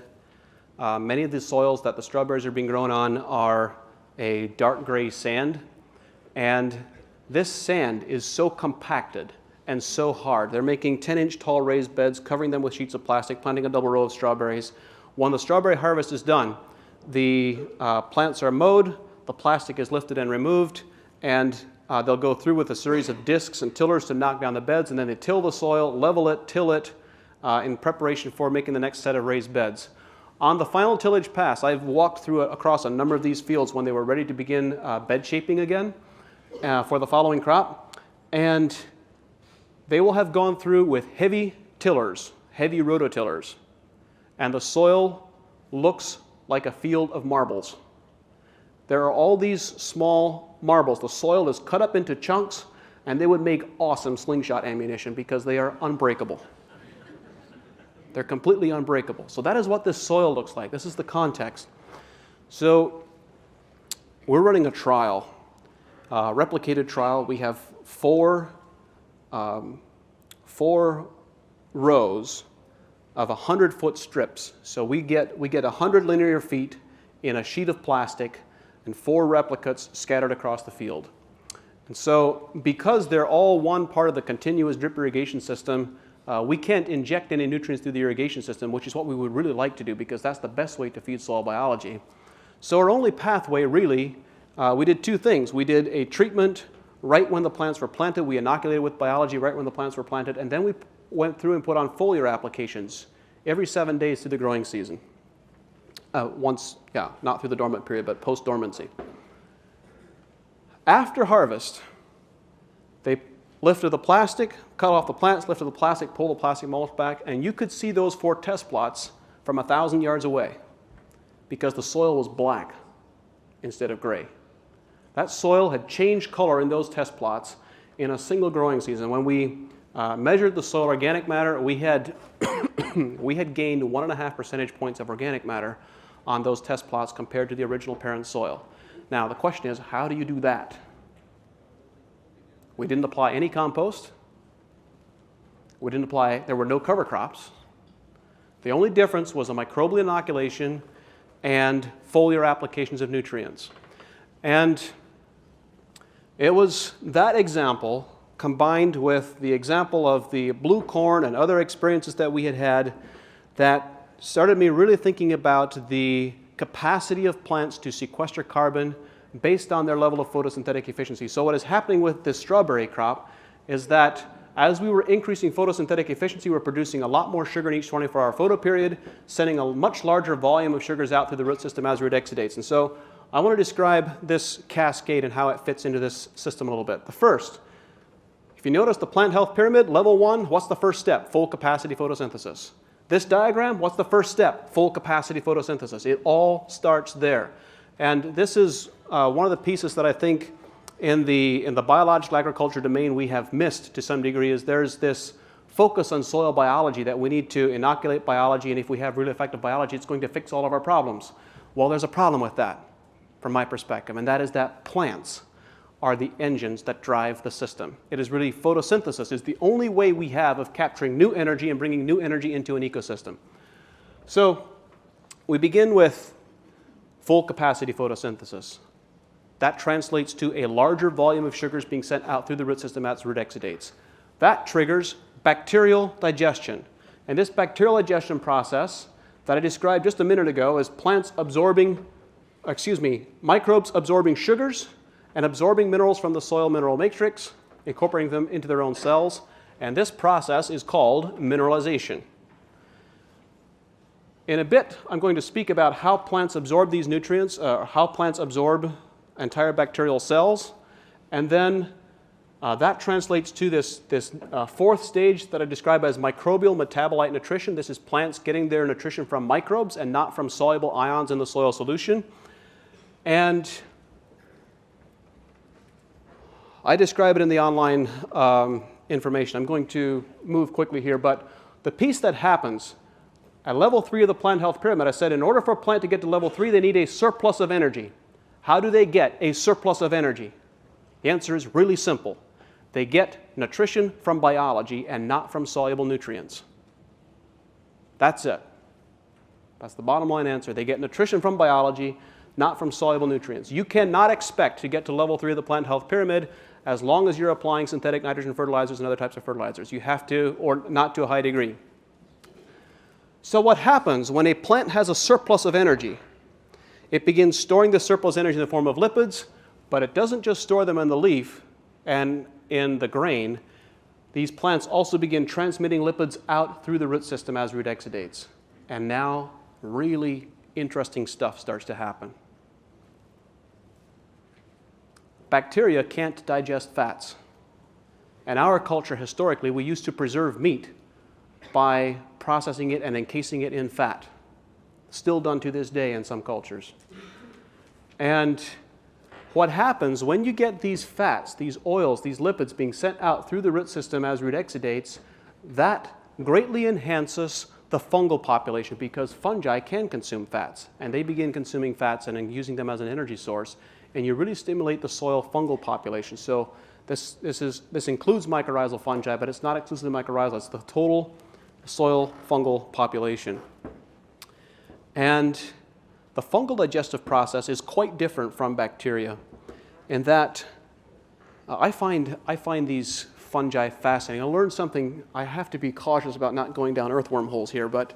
many of the soils that the strawberries are being grown on are a dark gray sand, and this sand is so compacted and so hard. They're making 10-inch tall raised beds, covering them with sheets of plastic, planting a double row of strawberries. When the strawberry harvest is done, the plants are mowed, the plastic is lifted and removed, and they'll go through with a series of discs and tillers to knock down the beds, and then they till the soil, level it, till it, in preparation for making the next set of raised beds. On the final tillage pass, I've walked across a number of these fields when they were ready to begin bed shaping again for the following crop, and they will have gone through with heavy tillers, heavy rototillers, and the soil looks like a field of marbles. There are all these small marbles. The soil is cut up into chunks, and they would make awesome slingshot ammunition because they are unbreakable. They're completely unbreakable. So that is what this soil looks like. This is the context. So we're running a trial, replicated trial. We have four rows of 100-foot strips. So we get 100 linear feet in a sheet of plastic and 4 replicates scattered across the field. And so because they're all one part of the continuous drip irrigation system, we can't inject any nutrients through the irrigation system, which is what we would really like to do because that's the best way to feed soil biology. So our only pathway really, we did 2 things. We did a treatment right when the plants were planted. We inoculated with biology right when the plants were planted, and then we went through and put on foliar applications every 7 days through the growing season. Not through the dormant period, but post-dormancy. After harvest, they lifted the plastic, cut off the plants, lifted the plastic, pulled the plastic mulch back, and you could see those 4 test plots from 1,000 yards away because the soil was black instead of gray. That soil had changed color in those test plots in a single growing season. When we measured the soil organic matter. We had, we had gained 1.5 percentage points of organic matter on those test plots compared to the original parent soil. Now, the question is, how do you do that? We didn't apply any compost. We didn't apply, there were no cover crops. The only difference was a microbial inoculation and foliar applications of nutrients. And it was that example combined with the example of the blue corn and other experiences that we had had that started me really thinking about the capacity of plants to sequester carbon based on their level of photosynthetic efficiency. So what is happening with this strawberry crop is that as we were increasing photosynthetic efficiency, we're producing a lot more sugar in each 24-hour photoperiod, sending a much larger volume of sugars out through the root system as root exudates. And so I want to describe this cascade and how it fits into this system a little bit. The first, if you notice the plant health pyramid, level 1, what's the first step? Full capacity photosynthesis. This diagram, what's the first step? Full capacity photosynthesis. It all starts there. And this is one of the pieces that I think in the biological agriculture domain we have missed to some degree is there's this focus on soil biology that we need to inoculate biology, and if we have really effective biology, it's going to fix all of our problems. Well, there's a problem with that from my perspective, and that is that plants are the engines that drive the system. It is really photosynthesis is the only way we have of capturing new energy and bringing new energy into an ecosystem. So we begin with full capacity photosynthesis. That translates to a larger volume of sugars being sent out through the root system as root exudates. That triggers bacterial digestion. And this bacterial digestion process that I described just a minute ago is plants absorbing, microbes absorbing sugars and absorbing minerals from the soil mineral matrix, incorporating them into their own cells. And this process is called mineralization. In a bit, I'm going to speak about how plants absorb these nutrients, how plants absorb entire bacterial cells, and then that translates to this fourth stage that I describe as microbial metabolite nutrition. This is plants getting their nutrition from microbes and not from soluble ions in the soil solution. And I describe it in the online information. I'm going to move quickly here, but the piece that happens at level 3 of the plant health pyramid, I said in order for a plant to get to level 3, they need a surplus of energy. How do they get a surplus of energy? The answer is really simple. They get nutrition from biology and not from soluble nutrients. That's it. That's the bottom line answer. They get nutrition from biology, not from soluble nutrients. You cannot expect to get to level 3 of the plant health pyramid as long as you're applying synthetic nitrogen fertilizers and other types of fertilizers. You have to, or not to a high degree. So what happens when a plant has a surplus of energy? It begins storing the surplus energy in the form of lipids, but it doesn't just store them in the leaf and in the grain. These plants also begin transmitting lipids out through the root system as root exudates. And now really interesting stuff starts to happen. Bacteria can't digest fats. In our culture, historically, we used to preserve meat by processing it and encasing it in fat. Still done to this day in some cultures. And what happens when you get these fats, these oils, these lipids being sent out through the root system as root exudates, that greatly enhances the fungal population because fungi can consume fats, and they begin consuming fats and using them as an energy source, and you really stimulate the soil fungal population. So this includes mycorrhizal fungi, but it's not exclusively mycorrhizal, it's the total soil fungal population. And the fungal digestive process is quite different from bacteria in that I find these fungi fascinating. I learned something. I have to be cautious about not going down earthworm holes here, but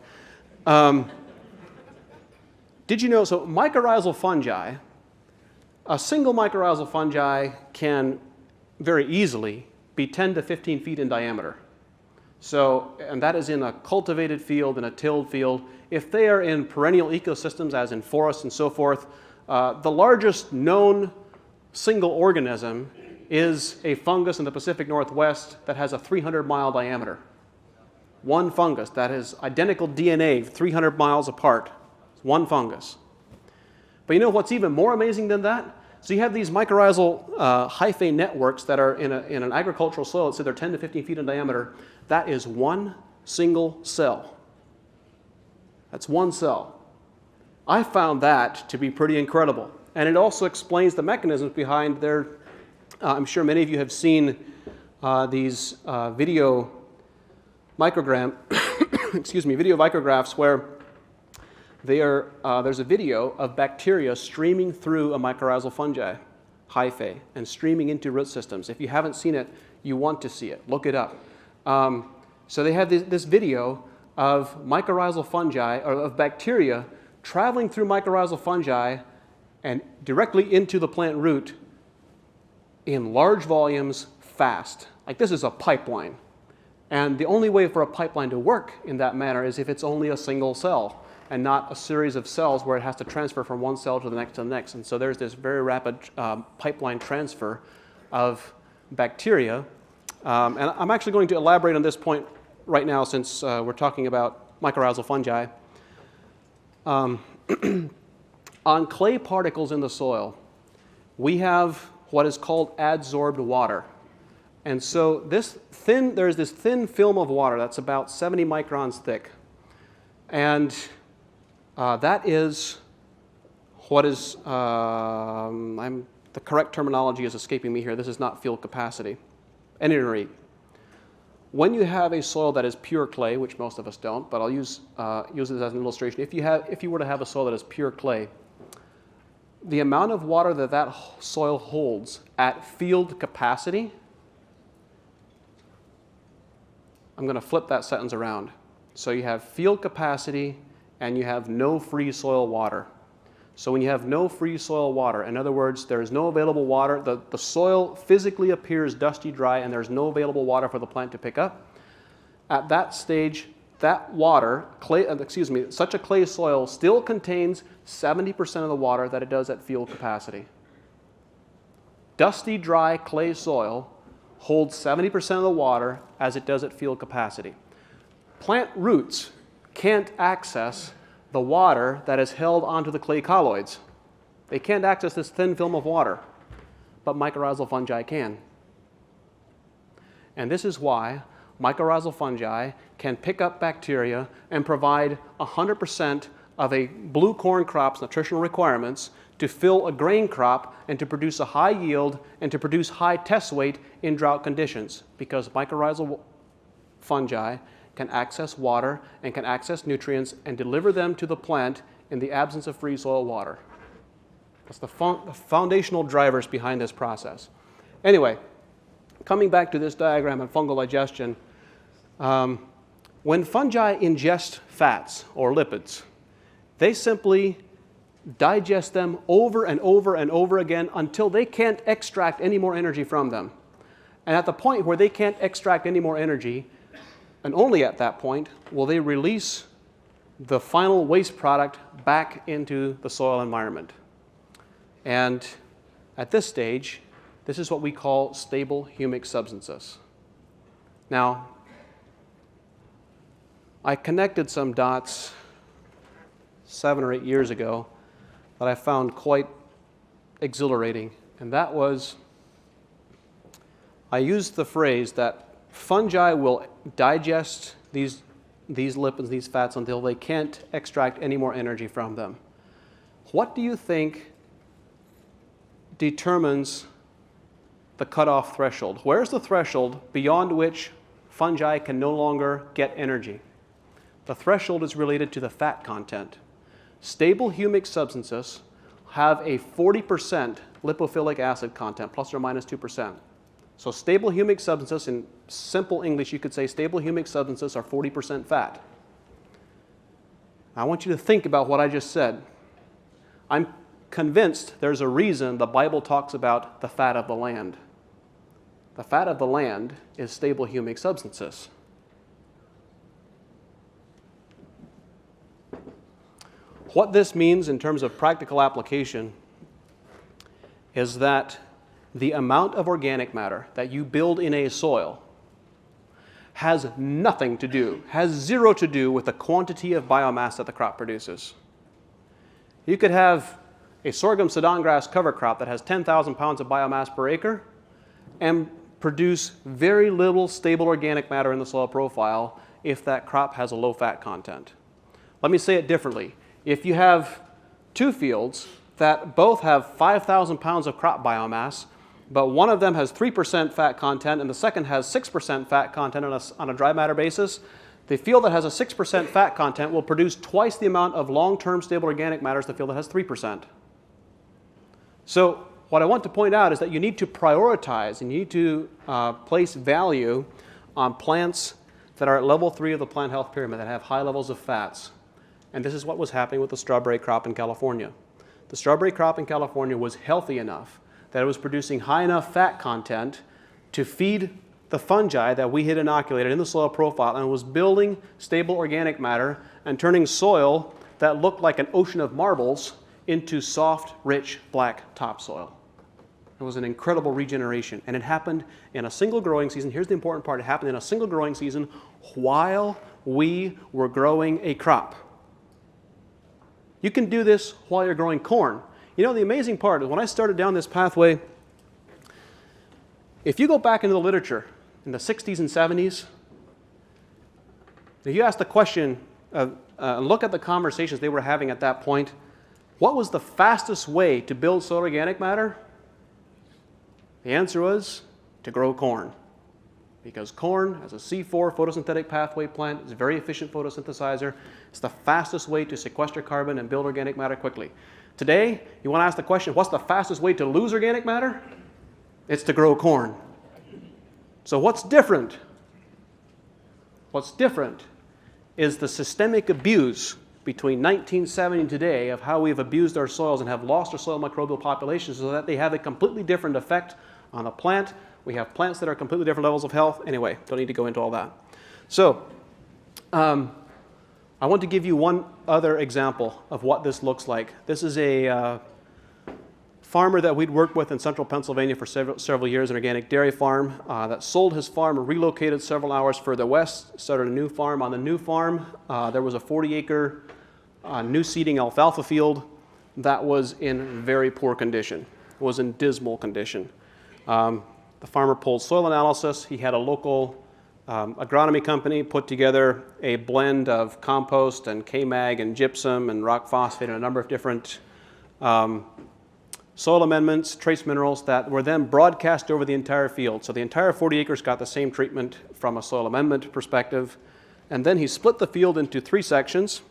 did you know, so mycorrhizal fungi, a single mycorrhizal fungi can very easily be 10 to 15 feet in diameter. So, and that is in a cultivated field, in a tilled field. If they are in perennial ecosystems, as in forests and so forth, the largest known single organism is a fungus in the Pacific Northwest that has a 300-mile diameter. One fungus that has identical DNA 300 miles apart. One fungus. But you know what's even more amazing than that? So you have these mycorrhizal hyphae networks that are in an agricultural soil. Let's say they're 10 to 15 feet in diameter. That is one single cell. That's one cell. I found that to be pretty incredible. And it also explains the mechanisms behind their, I'm sure many of you have seen these video micrographs where there's a video of bacteria streaming through a mycorrhizal fungi hyphae and streaming into root systems. If you haven't seen it, you want to see it. Look it up. So they have this video of mycorrhizal fungi, or of bacteria, traveling through mycorrhizal fungi and directly into the plant root in large volumes fast. Like this is a pipeline. And the only way for a pipeline to work in that manner is if it's only a single cell and not a series of cells where it has to transfer from one cell to the next to the next. And so there's this very rapid pipeline transfer of bacteria. And I'm actually going to elaborate on this point right now since we're talking about mycorrhizal fungi. On clay particles in the soil, we have what is called adsorbed water. And so there's this thin film of water that's about 70 microns thick. And that is what is, the correct terminology is escaping me here. This is not field capacity. At any rate, when you have a soil that is pure clay, which most of us don't, but I'll use this as an illustration. If you were to have a soil that is pure clay, the amount of water that soil holds at field capacity, I'm going to flip that sentence around. So you have field capacity and you have no free soil water. So when you have no free soil water, in other words, there is no available water, the soil physically appears dusty dry and there's no available water for the plant to pick up. At that stage, that water, such a clay soil still contains 70% of the water that it does at field capacity. Dusty, dry clay soil holds 70% of the water as it does at field capacity. Plant roots can't access the water that is held onto the clay colloids. They can't access this thin film of water, but mycorrhizal fungi can. And this is why mycorrhizal fungi can pick up bacteria and provide 100% of a blue corn crop's nutritional requirements to fill a grain crop and to produce a high yield and to produce high test weight in drought conditions, because mycorrhizal fungi can access water and can access nutrients and deliver them to the plant in the absence of free soil water. That's the foundational drivers behind this process. Anyway, coming back to this diagram of fungal digestion, when fungi ingest fats or lipids, they simply digest them over and over and over again until they can't extract any more energy from them. And at the point where they can't extract any more energy, and only at that point, will they release the final waste product back into the soil environment. And at this stage, this is what we call stable humic substances. Now, I connected some dots 7 or 8 years ago that I found quite exhilarating, and that was, I used the phrase that fungi will digest these lipids, these fats, until they can't extract any more energy from them. What do you think determines the cutoff threshold? Where's the threshold beyond which fungi can no longer get energy? The threshold is related to the fat content. Stable humic substances have a 40% lipophilic acid content, plus or minus 2%. So stable humic substances, in simple English, you could say stable humic substances are 40% fat. I want you to think about what I just said. I'm convinced there's a reason the Bible talks about the fat of the land. The fat of the land is stable humic substances. What this means in terms of practical application is that the amount of organic matter that you build in a soil has nothing to do, has zero to do with the quantity of biomass that the crop produces. You could have a sorghum Sudan grass cover crop that has 10,000 pounds of biomass per acre and produce very little stable organic matter in the soil profile if that crop has a low fat content. Let me say it differently. If you have two fields that both have 5,000 pounds of crop biomass, but one of them has 3% fat content and the second has 6% fat content on a dry matter basis, the field that has a 6% fat content will produce twice the amount of long-term stable organic matter as the field that has 3%. So what I want to point out is that you need to prioritize and you need to place value on plants that are at level 3 of the plant health pyramid that have high levels of fats. And this is what was happening with the strawberry crop in California. The strawberry crop in California was healthy enough that it was producing high enough fat content to feed the fungi that we had inoculated in the soil profile, and was building stable organic matter and turning soil that looked like an ocean of marbles into soft, rich, black topsoil. It was an incredible regeneration, and it happened in a single growing season. Here's the important part. It happened in a single growing season while we were growing a crop. You can do this while you're growing corn. You know, the amazing part is when I started down this pathway, if you go back into the literature in the 60s and 70s, if you ask the question, look at the conversations they were having at that point, what was the fastest way to build soil organic matter? The answer was to grow corn. Because corn has a C4 photosynthetic pathway plant, it's a very efficient photosynthesizer. It's the fastest way to sequester carbon and build organic matter quickly. Today, you want to ask the question, what's the fastest way to lose organic matter? It's to grow corn. So what's different? What's different is the systemic abuse between 1970 and today of how we've abused our soils and have lost our soil microbial populations so that they have a completely different effect on the plant. We have plants that are completely different levels of health. Anyway, don't need to go into all that. So I want to give you one other example of what this looks like. This is a farmer that we'd worked with in central Pennsylvania for several years, an organic dairy farm that sold his farm and relocated several hours further west, started a new farm. On the new farm, there was a 40-acre new seeding alfalfa field that was in very poor condition. It was in dismal condition. The farmer pulled soil analysis. He had a local agronomy company put together a blend of compost and K-mag and gypsum and rock phosphate and a number of different soil amendments, trace minerals that were then broadcast over the entire field. So the entire 40 acres got the same treatment from a soil amendment perspective. And then he split the field into 3 sections.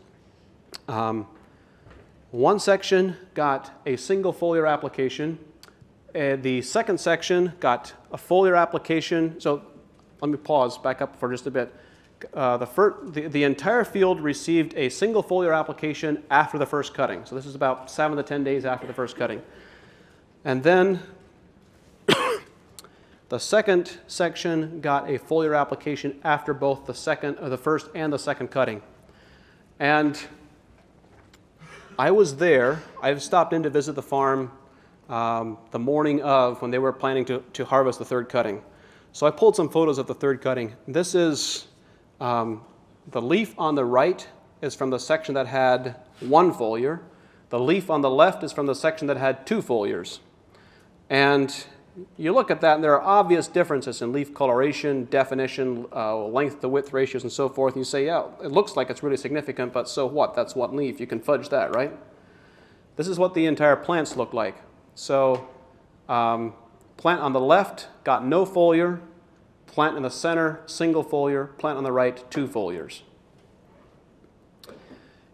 One section got a single foliar application. The second section got a foliar application. So let me pause, back up for just a bit. The entire field received a single foliar application after the first cutting. So this is about 7 to 10 days after the first cutting. And then the second section got a foliar application after both the first and the second cutting. And I was there. I stopped in to visit the farm the morning of when they were planning to harvest the third cutting. So I pulled some photos of the third cutting. This is the leaf on the right is from the section that had 1 foliar. The leaf on the left is from the section that had 2 foliars. And you look at that and there are obvious differences in leaf coloration, definition, length to width ratios and so forth. And you say, yeah, it looks like it's really significant, but so what? That's one leaf. You can fudge that, right? This is what the entire plants look like. So plant on the left got no foliar, plant in the center, single foliar, plant on the right, 2 foliars.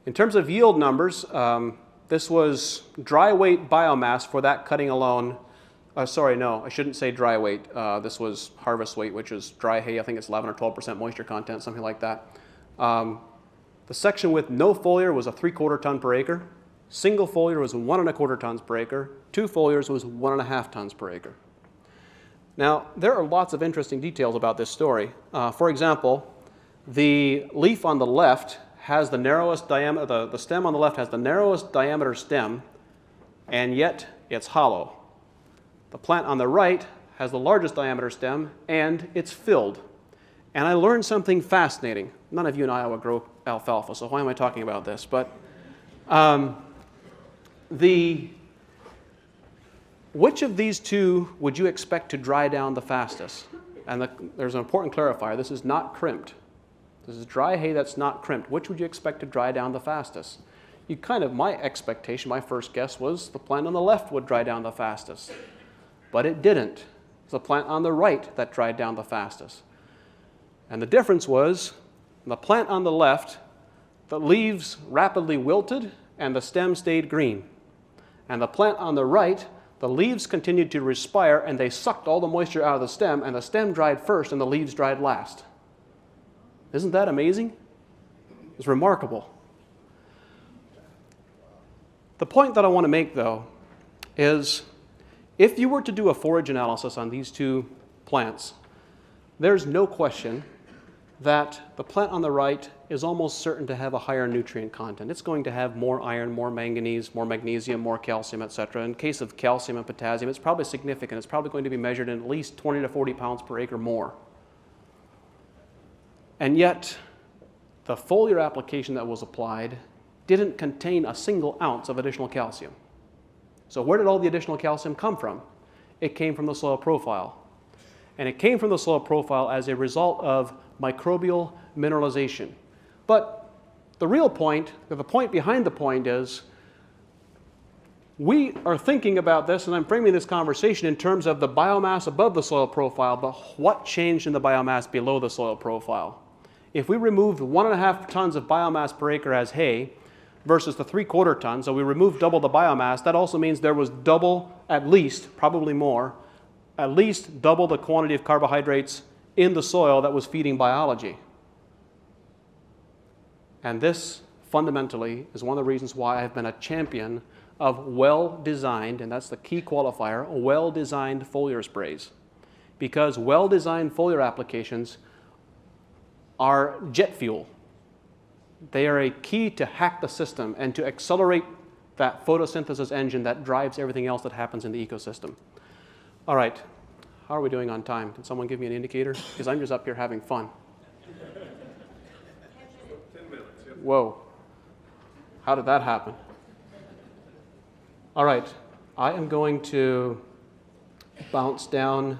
In terms of yield numbers, this was dry weight biomass for that cutting alone. Sorry, no, I shouldn't say dry weight. This was harvest weight, which is dry hay. I think it's 11 or 12% moisture content, something like that. The section with no foliar was a 3/4 ton per acre. Single foliar was 1¼ tons per acre. 2 foliars was 1½ tons per acre. Now, there are lots of interesting details about this story. For example, the leaf on the left has the narrowest diameter, the stem on the left has the narrowest diameter stem, and yet it's hollow. The plant on the right has the largest diameter stem, and it's filled. And I learned something fascinating. None of you in Iowa grow alfalfa, so why am I talking about this? But the which of these two would you expect to dry down the fastest? And there's an important clarifier. This is not crimped. This is dry hay that's not crimped. Which would you expect to dry down the fastest? My expectation, my first guess was the plant on the left would dry down the fastest. But it didn't. It's the plant on the right that dried down the fastest. And the difference was, the plant on the left, the leaves rapidly wilted and the stem stayed green. And the plant on the right, the leaves continued to respire and they sucked all the moisture out of the stem, and the stem dried first and the leaves dried last. Isn't that amazing? It's remarkable. The point that I want to make, though, is if you were to do a forage analysis on these two plants, there's no question that the plant on the right is almost certain to have a higher nutrient content. It's going to have more iron, more manganese, more magnesium, more calcium, etc. In case of calcium and potassium, it's probably significant. It's probably going to be measured in at least 20 to 40 pounds per acre more. And yet, the foliar application that was applied didn't contain a single ounce of additional calcium. So where did all the additional calcium come from? It came from the soil profile. And it came from the soil profile as a result of microbial mineralization. But the real point, the point behind the point is, we are thinking about this, and I'm framing this conversation in terms of the biomass above the soil profile, but what changed in the biomass below the soil profile? If we removed 1.5 tons of biomass per acre as hay versus the 3/4 tons, so we removed double the biomass, that also means there was double, at least, probably more, at least double the quantity of carbohydrates in the soil that was feeding biology. And this, fundamentally, is one of the reasons why I've been a champion of well-designed, and that's the key qualifier, well-designed foliar sprays. Because well-designed foliar applications are jet fuel. They are a key to hack the system and to accelerate that photosynthesis engine that drives everything else that happens in the ecosystem. All right, how are we doing on time? Can someone give me an indicator? Because I'm just up here having fun. 10 minutes. Yep. Whoa, how did that happen? All right, I am going to bounce down.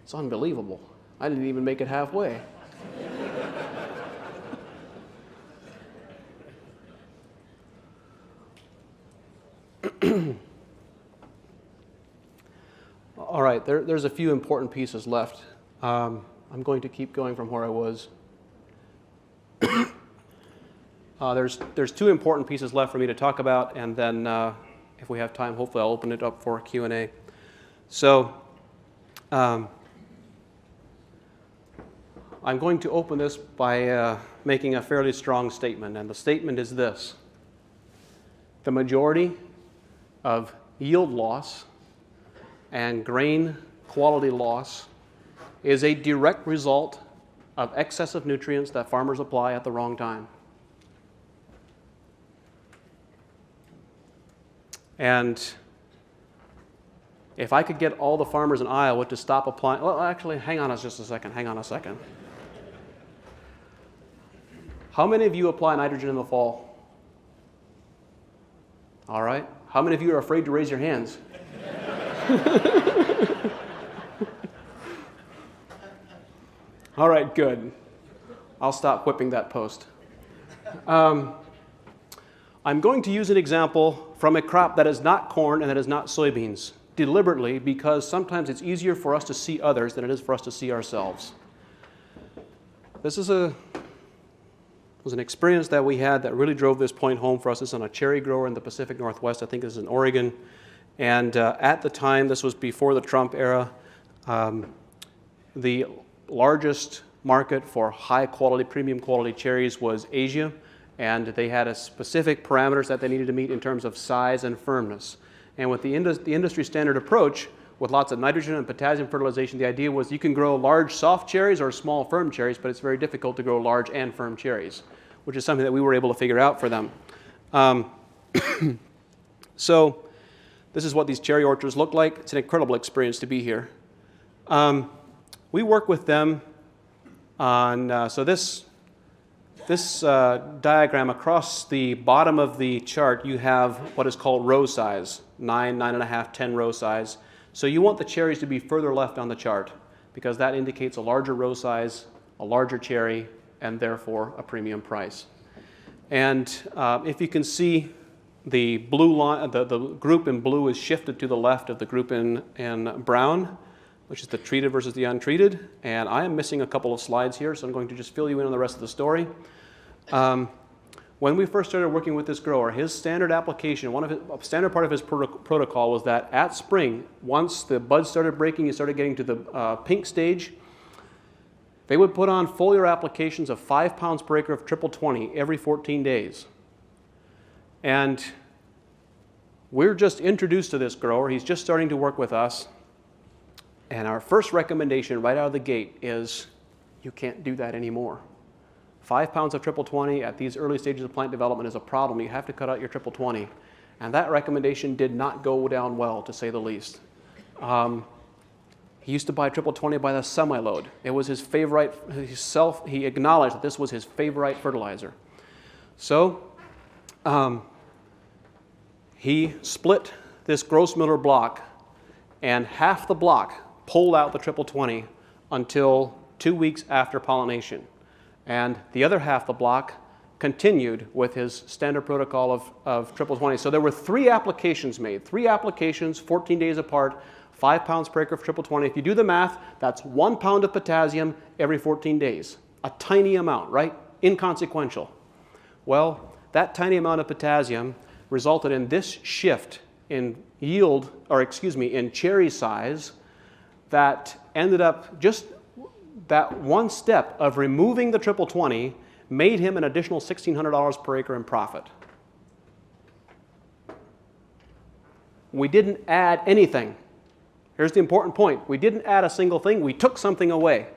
It's unbelievable. I didn't even make it halfway. All right, there's a few important pieces left. I'm going to keep going from where I was. There's two important pieces left for me to talk about, and then if we have time, hopefully I'll open it up for Q&A. So I'm going to open this by making a fairly strong statement, and the statement is this. The majority of yield loss and grain quality loss is a direct result of excessive nutrients that farmers apply at the wrong time. And if I could get all the farmers in Iowa to stop applying, well, actually, hang on just a second. How many of you apply nitrogen in the fall? All right. How many of you are afraid to raise your hands? All right, good. I'll stop whipping that post. I'm going to use an example from a crop that is not corn and that is not soybeans, deliberately, because sometimes it's easier for us to see others than it is for us to see ourselves. This was an experience that we had that really drove this point home for us. This is on a cherry grower in the Pacific Northwest. I think this is in Oregon. And at the time, this was before the Trump era, the largest market for high-quality, premium-quality cherries was Asia, and they had a specific parameters that they needed to meet in terms of size and firmness. And with the industry standard approach, with lots of nitrogen and potassium fertilization, the idea was you can grow large soft cherries or small firm cherries, but it's very difficult to grow large and firm cherries, which is something that we were able to figure out for them. So this is what these cherry orchards look like. It's an incredible experience to be here. We work with them on, so this this diagram, across the bottom of the chart, you have what is called row size, 9, 9.5, 10 row size. So you want the cherries to be further left on the chart because that indicates a larger row size, a larger cherry, and therefore a premium price. And if you can see, the blue line, the group in blue is shifted to the left of the group in brown, which is the treated versus the untreated. And I am missing a couple of slides here, so I'm going to just fill you in on the rest of the story. When we first started working with this grower, his standard application, a standard part of his protocol was that at spring, once the buds started breaking, you started getting to the pink stage, they would put on foliar applications of 5 pounds per acre of triple 20 every 14 days. And we're just introduced to this grower. He's just starting to work with us. And our first recommendation right out of the gate is you can't do that anymore. 5 pounds of triple 20 at these early stages of plant development is a problem. You have to cut out your triple 20. And that recommendation did not go down well, to say the least. He used to buy triple 20 by the semi-load. It was his favorite, he acknowledged that this was his favorite fertilizer. So he split this Grossmiller block, and half the block pulled out the triple 20 until 2 weeks after pollination. And the other half the block continued with his standard protocol of triple 20. So there were 3 applications made, 3 applications, 14 days apart, 5 pounds per acre of triple 20. If you do the math, that's 1 pound of potassium every 14 days. A tiny amount, right? Inconsequential. Well, that tiny amount of potassium resulted in this shift in yield, or excuse me, in cherry size that ended up just that one step of removing the triple 20 made him an additional $1,600 per acre in profit. We didn't add anything. Here's the important point. We didn't add a single thing. We took something away.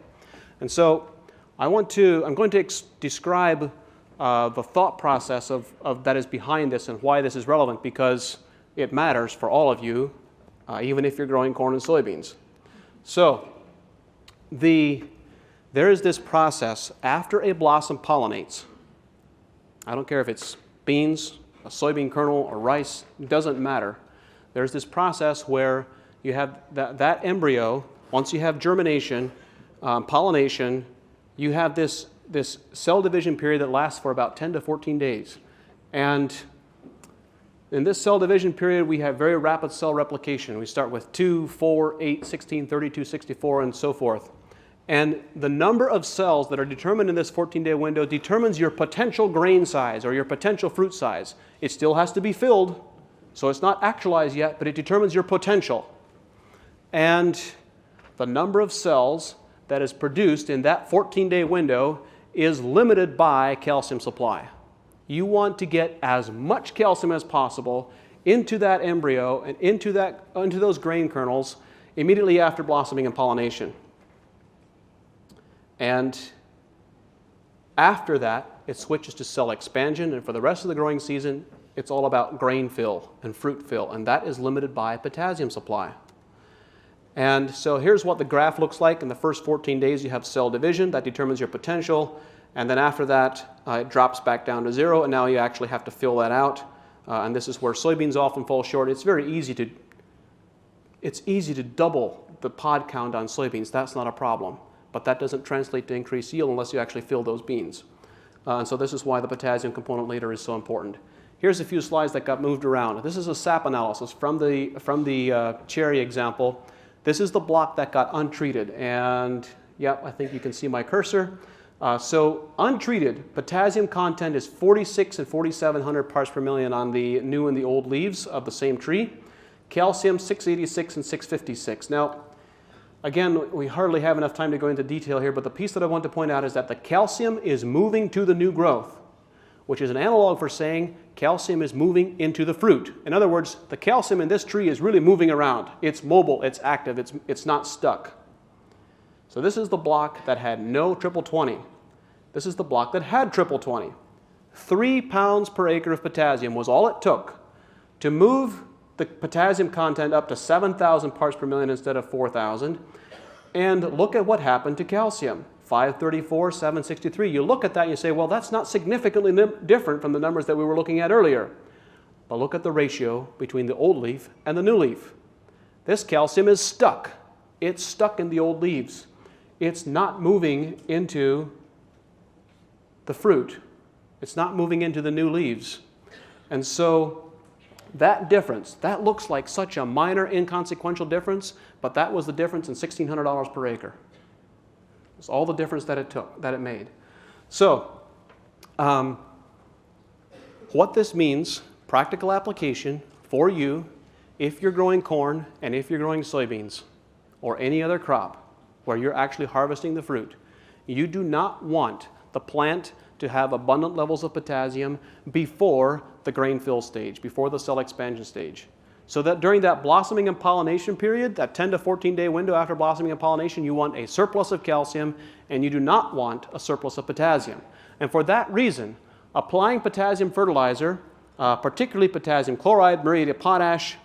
And so I'm going to describe the thought process that is behind this and why this is relevant, because it matters for all of you, even if you're growing corn and soybeans. So there is this process after a blossom pollinates. I don't care if it's beans, a soybean kernel, or rice, it doesn't matter. There's this process where you have that embryo, once you have germination, pollination, you have this cell division period that lasts for about 10 to 14 days. And in this cell division period, we have very rapid cell replication. We start with 2, 4, 8, 16, 32, 64, and so forth. And the number of cells that are determined in this 14-day window determines your potential grain size or your potential fruit size. It still has to be filled, so it's not actualized yet, but it determines your potential. And the number of cells that is produced in that 14-day window is limited by calcium supply. You want to get as much calcium as possible into that embryo and into those grain kernels immediately after blossoming and pollination. And after that, it switches to cell expansion, and for the rest of the growing season, it's all about grain fill and fruit fill, and that is limited by potassium supply. And so here's what the graph looks like. In the first 14 days, you have cell division. That determines your potential. And then after that, it drops back down to 0, and now you actually have to fill that out. And this is where soybeans often fall short. It's very easy to double the pod count on soybeans. That's not a problem. But that doesn't translate to increased yield unless you actually fill those beans. And so this is why the potassium component later is so important. Here's a few slides that got moved around. This is a sap analysis from the cherry example. This is the block that got untreated, and yep, I think you can see my cursor. So untreated, potassium content is 46 and 4,700 parts per million on the new and the old leaves of the same tree. Calcium, 686 and 656. Now, again, we hardly have enough time to go into detail here, but the piece that I want to point out is that the calcium is moving to the new growth, which is an analog for saying calcium is moving into the fruit. In other words, the calcium in this tree is really moving around. It's mobile, it's active, it's not stuck. So this is the block that had no triple 20. This is the block that had triple 20. 3 pounds per acre of potassium was all it took to move the potassium content up to 7,000 parts per million instead of 4,000. And look at what happened to calcium. 534, 763. You look at that and you say, well, that's not significantly different from the numbers that we were looking at earlier. But look at the ratio between the old leaf and the new leaf. This calcium is stuck. It's stuck in the old leaves. It's not moving into the fruit. It's not moving into the new leaves. And so that difference, that looks like such a minor, inconsequential difference, but that was the difference in $1,600 per acre. It's all the difference that it made. So, what this means, practical application for you, if you're growing corn and if you're growing soybeans or any other crop where you're actually harvesting the fruit, you do not want the plant to have abundant levels of potassium before the grain fill stage, before the cell expansion stage. So that during that blossoming and pollination period, that 10 to 14 day window after blossoming and pollination, you want a surplus of calcium and you do not want a surplus of potassium. And for that reason, applying potassium fertilizer, particularly potassium chloride, muriate of potash,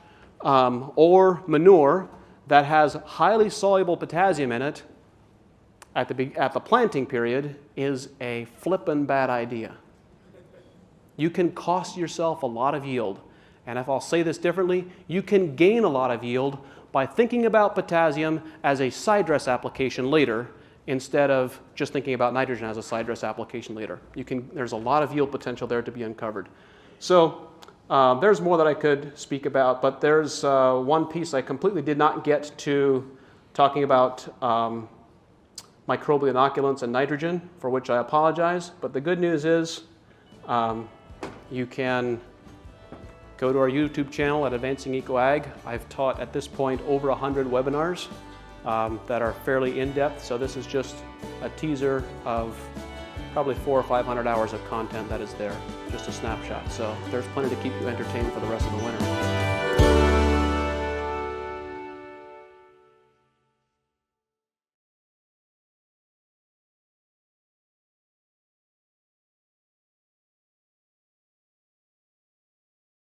or manure that has highly soluble potassium in it at the planting period is a flippin' bad idea. You can cost yourself a lot of yield. And if I'll say this differently, you can gain a lot of yield by thinking about potassium as a side dress application later instead of just thinking about nitrogen as a side dress application later. There's a lot of yield potential there to be uncovered. So there's more that I could speak about, but there's one piece I completely did not get to talking about microbial inoculants and nitrogen, for which I apologize. But the good news is you can go to our YouTube channel at Advancing EcoAg. I've taught at this point over 100 webinars that are fairly in-depth, so this is just a teaser of probably 400 or 500 hours of content that is there, just a snapshot. So there's plenty to keep you entertained for the rest of the winter.